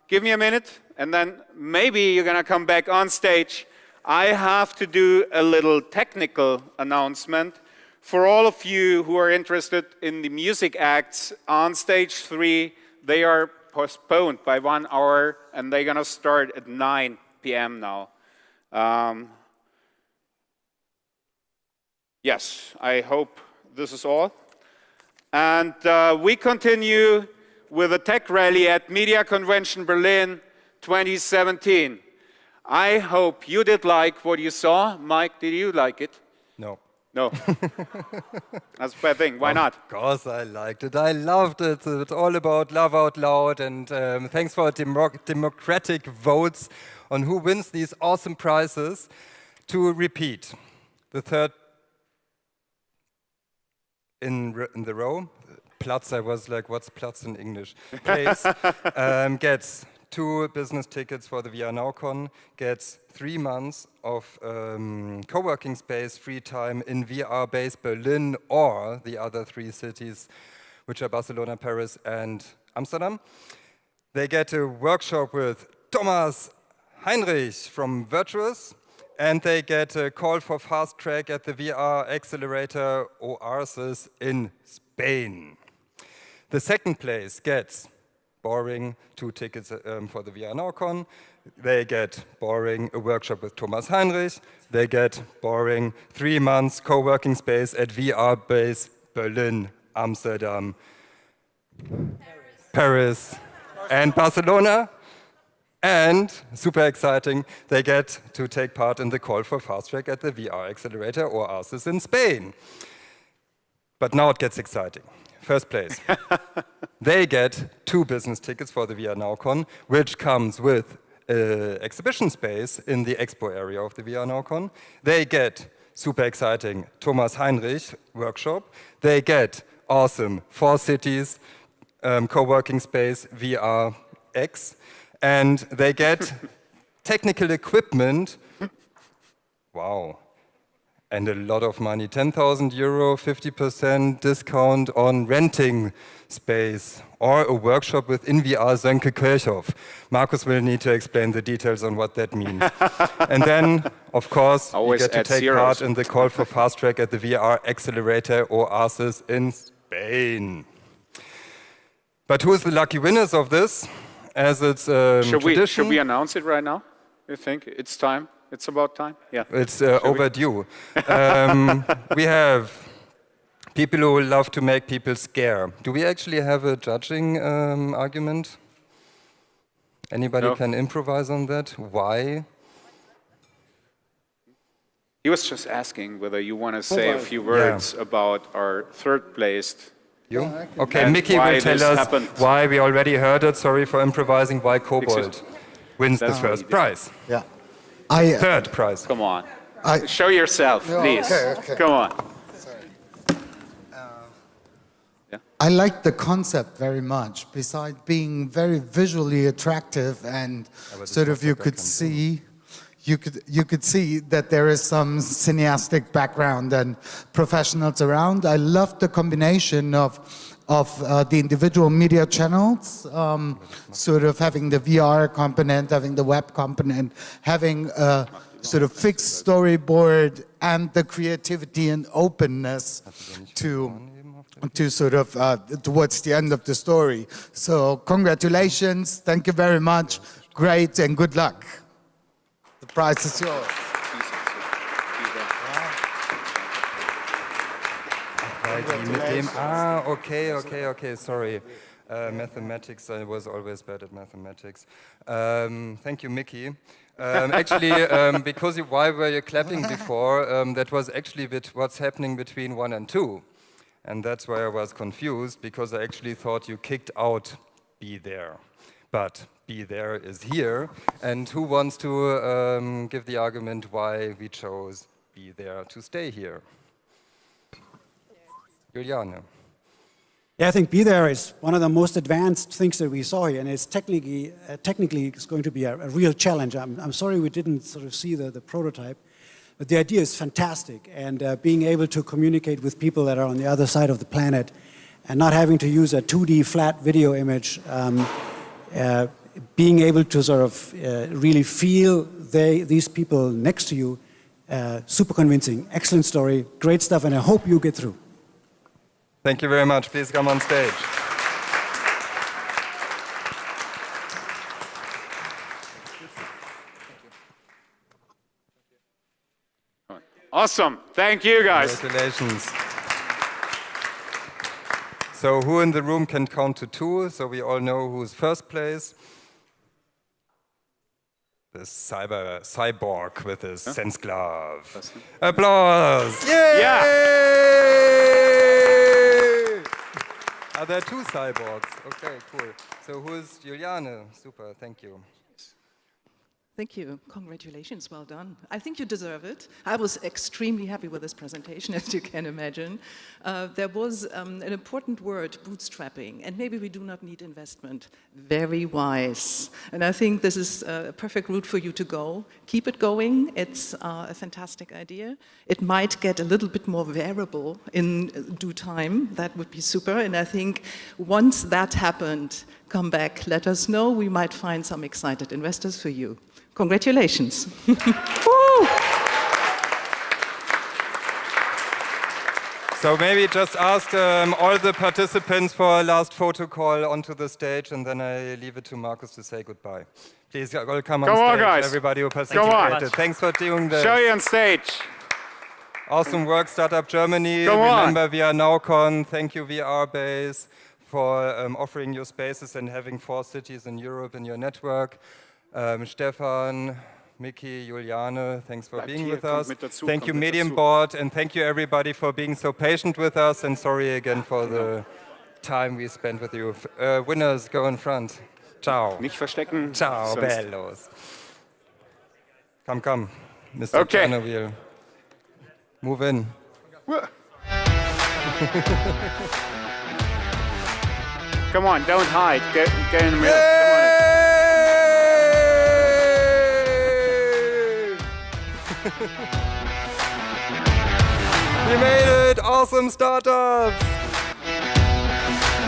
Give me a minute, and then maybe you're going to come back on stage. I have to do a little technical announcement. For all of you who are interested in the music acts on stage 3, they are postponed by 1 hour, and they're going to start at 9 p.m. now. Yes, I hope this is all. And we continue with a tech rally at Media Convention Berlin 2017. I hope you did like what you saw. Mike, did you like it? No. No. That's a bad thing. Why not? Of course I liked it. I loved it. It's all about love out loud. And thanks for democratic votes on who wins these awesome prizes. To repeat, the third in the row, Platz, I was like, what's Platz in English? Place gets 2 business tickets for the VR NowCon, gets 3 months of co-working space, free time in VR-based Berlin or the other 3 cities, which are Barcelona, Paris, and Amsterdam. They get a workshop with Thomas Heinrich from Virtuous, and they get a call for fast track at the VR accelerator Oasis in Spain. The second place gets boring 2 tickets for the VR NowCon. They get boring a workshop with Thomas Heinrich. They get boring 3 months co-working space at VR Base Berlin, Amsterdam, Paris, and Barcelona. And, super exciting, they get to take part in the call for fast track at the VR accelerator Oasis in Spain. But now it gets exciting. First place. They get 2 business tickets for the VR NowCon, which comes with exhibition space in the expo area of the VR NowCon. They get, super exciting, Thomas Heinrich workshop. They get awesome 4 cities, co-working space, VRX. And they get technical equipment. Wow. And a lot of money, 10,000 euro, 50% discount on renting space, or a workshop with in VR Sönke Kirchhoff. Markus will need to explain the details on what that means. And then, of course, you get to take part in the call for fast track at the VR accelerator Oasis in Spain. But who is the lucky winners of this? As it's tradition. Should we announce it right now? You think it's time? It's about time? Yeah. It's overdue. We have people who love to make people scare. Do we actually have a judging argument? Anybody can improvise on that? Why? He was just asking whether you want to say a few words about our third placed. You? Okay, Mickey will tell us why. We already heard it. Sorry for improvising. Why Kobold wins the first prize. Yeah. Third prize. Come on. Show yourself, please. Okay. Come on. I like the concept very much. Besides being very visually attractive and sort of you could see that there is some cineastic background and professionals around. I love the combination of the individual media channels, sort of having the VR component, having the web component, having a sort of fixed storyboard and the creativity and openness to sort of towards the end of the story. So congratulations, thank you very much, great and good luck. The prize is yours. Okay, sorry. Mathematics, I was always bad at mathematics. Thank you, Mickey. Actually, because why were you clapping before? That was actually what's happening between 1 and 2. And that's why I was confused, because I actually thought you kicked out Be There. But Be There is here. And who wants to give the argument why we chose Be There to stay here? Juliane. Yeah, I think Be There is one of the most advanced things that we saw here, and it's technically it's going to be a real challenge. I'm sorry we didn't sort of see the prototype, but the idea is fantastic, and being able to communicate with people that are on the other side of the planet and not having to use a 2D flat video image, being able to sort of really feel these people next to you, super convincing, excellent story, great stuff, and I hope you get through. Thank you very much. Please come on stage. Awesome. Thank you, guys. Congratulations. So who in the room can count to 2? So we all know who's first place. The cyborg with his sense glove. Applause! Yay! Yeah. Are there 2 cyborgs? Okay, cool. So who is Juliane? Super, thank you. Thank you. Congratulations. Well done. I think you deserve it. I was extremely happy with this presentation, as you can imagine. There was an important word, bootstrapping, and maybe we do not need investment. Very wise. And I think this is a perfect route for you to go. Keep it going. It's a fantastic idea. It might get a little bit more variable in due time. That would be super. And I think once that happened, come back, let us know. We might find some excited investors for you. Congratulations. So maybe just ask all the participants for a last photo call onto the stage, and then I leave it to Markus to say goodbye. Please all come on stage, on, guys. everybody who participated. Thanks for doing this. Show you on stage. Awesome work, Startup Germany. Go on. Remember, we are NowCon. Thank you, VRBase, for offering your spaces and having 4 cities in Europe in your network. Stefan, Mickey, Juliane, thanks for being with us. Thank you, Medium Board, and thank you, everybody, for being so patient with us. And sorry again for the time we spent with you. Winners, go in front. Ciao. Nicht verstecken. Ciao, bellos. Come, Mr. Okay. Chernobyl. Move in. Come on, don't hide. Get in the middle. Come on. We made it! Awesome startups!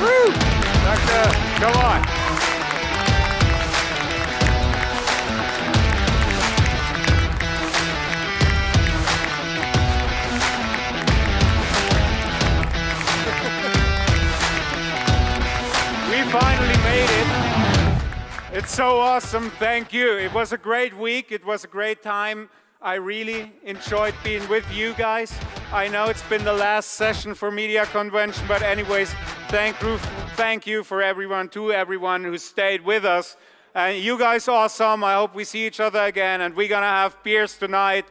Woo! Doctor, come on. We finally made it. It's so awesome. Thank you. It was a great week. It was a great time. I really enjoyed being with you guys. I know it's been the last session for Media Convention, but anyways, thank you for everyone who stayed with us. And you guys are awesome. I hope we see each other again, and we're gonna have beers tonight.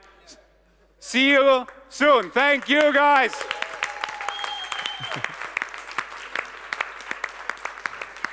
See you soon. Thank you, guys.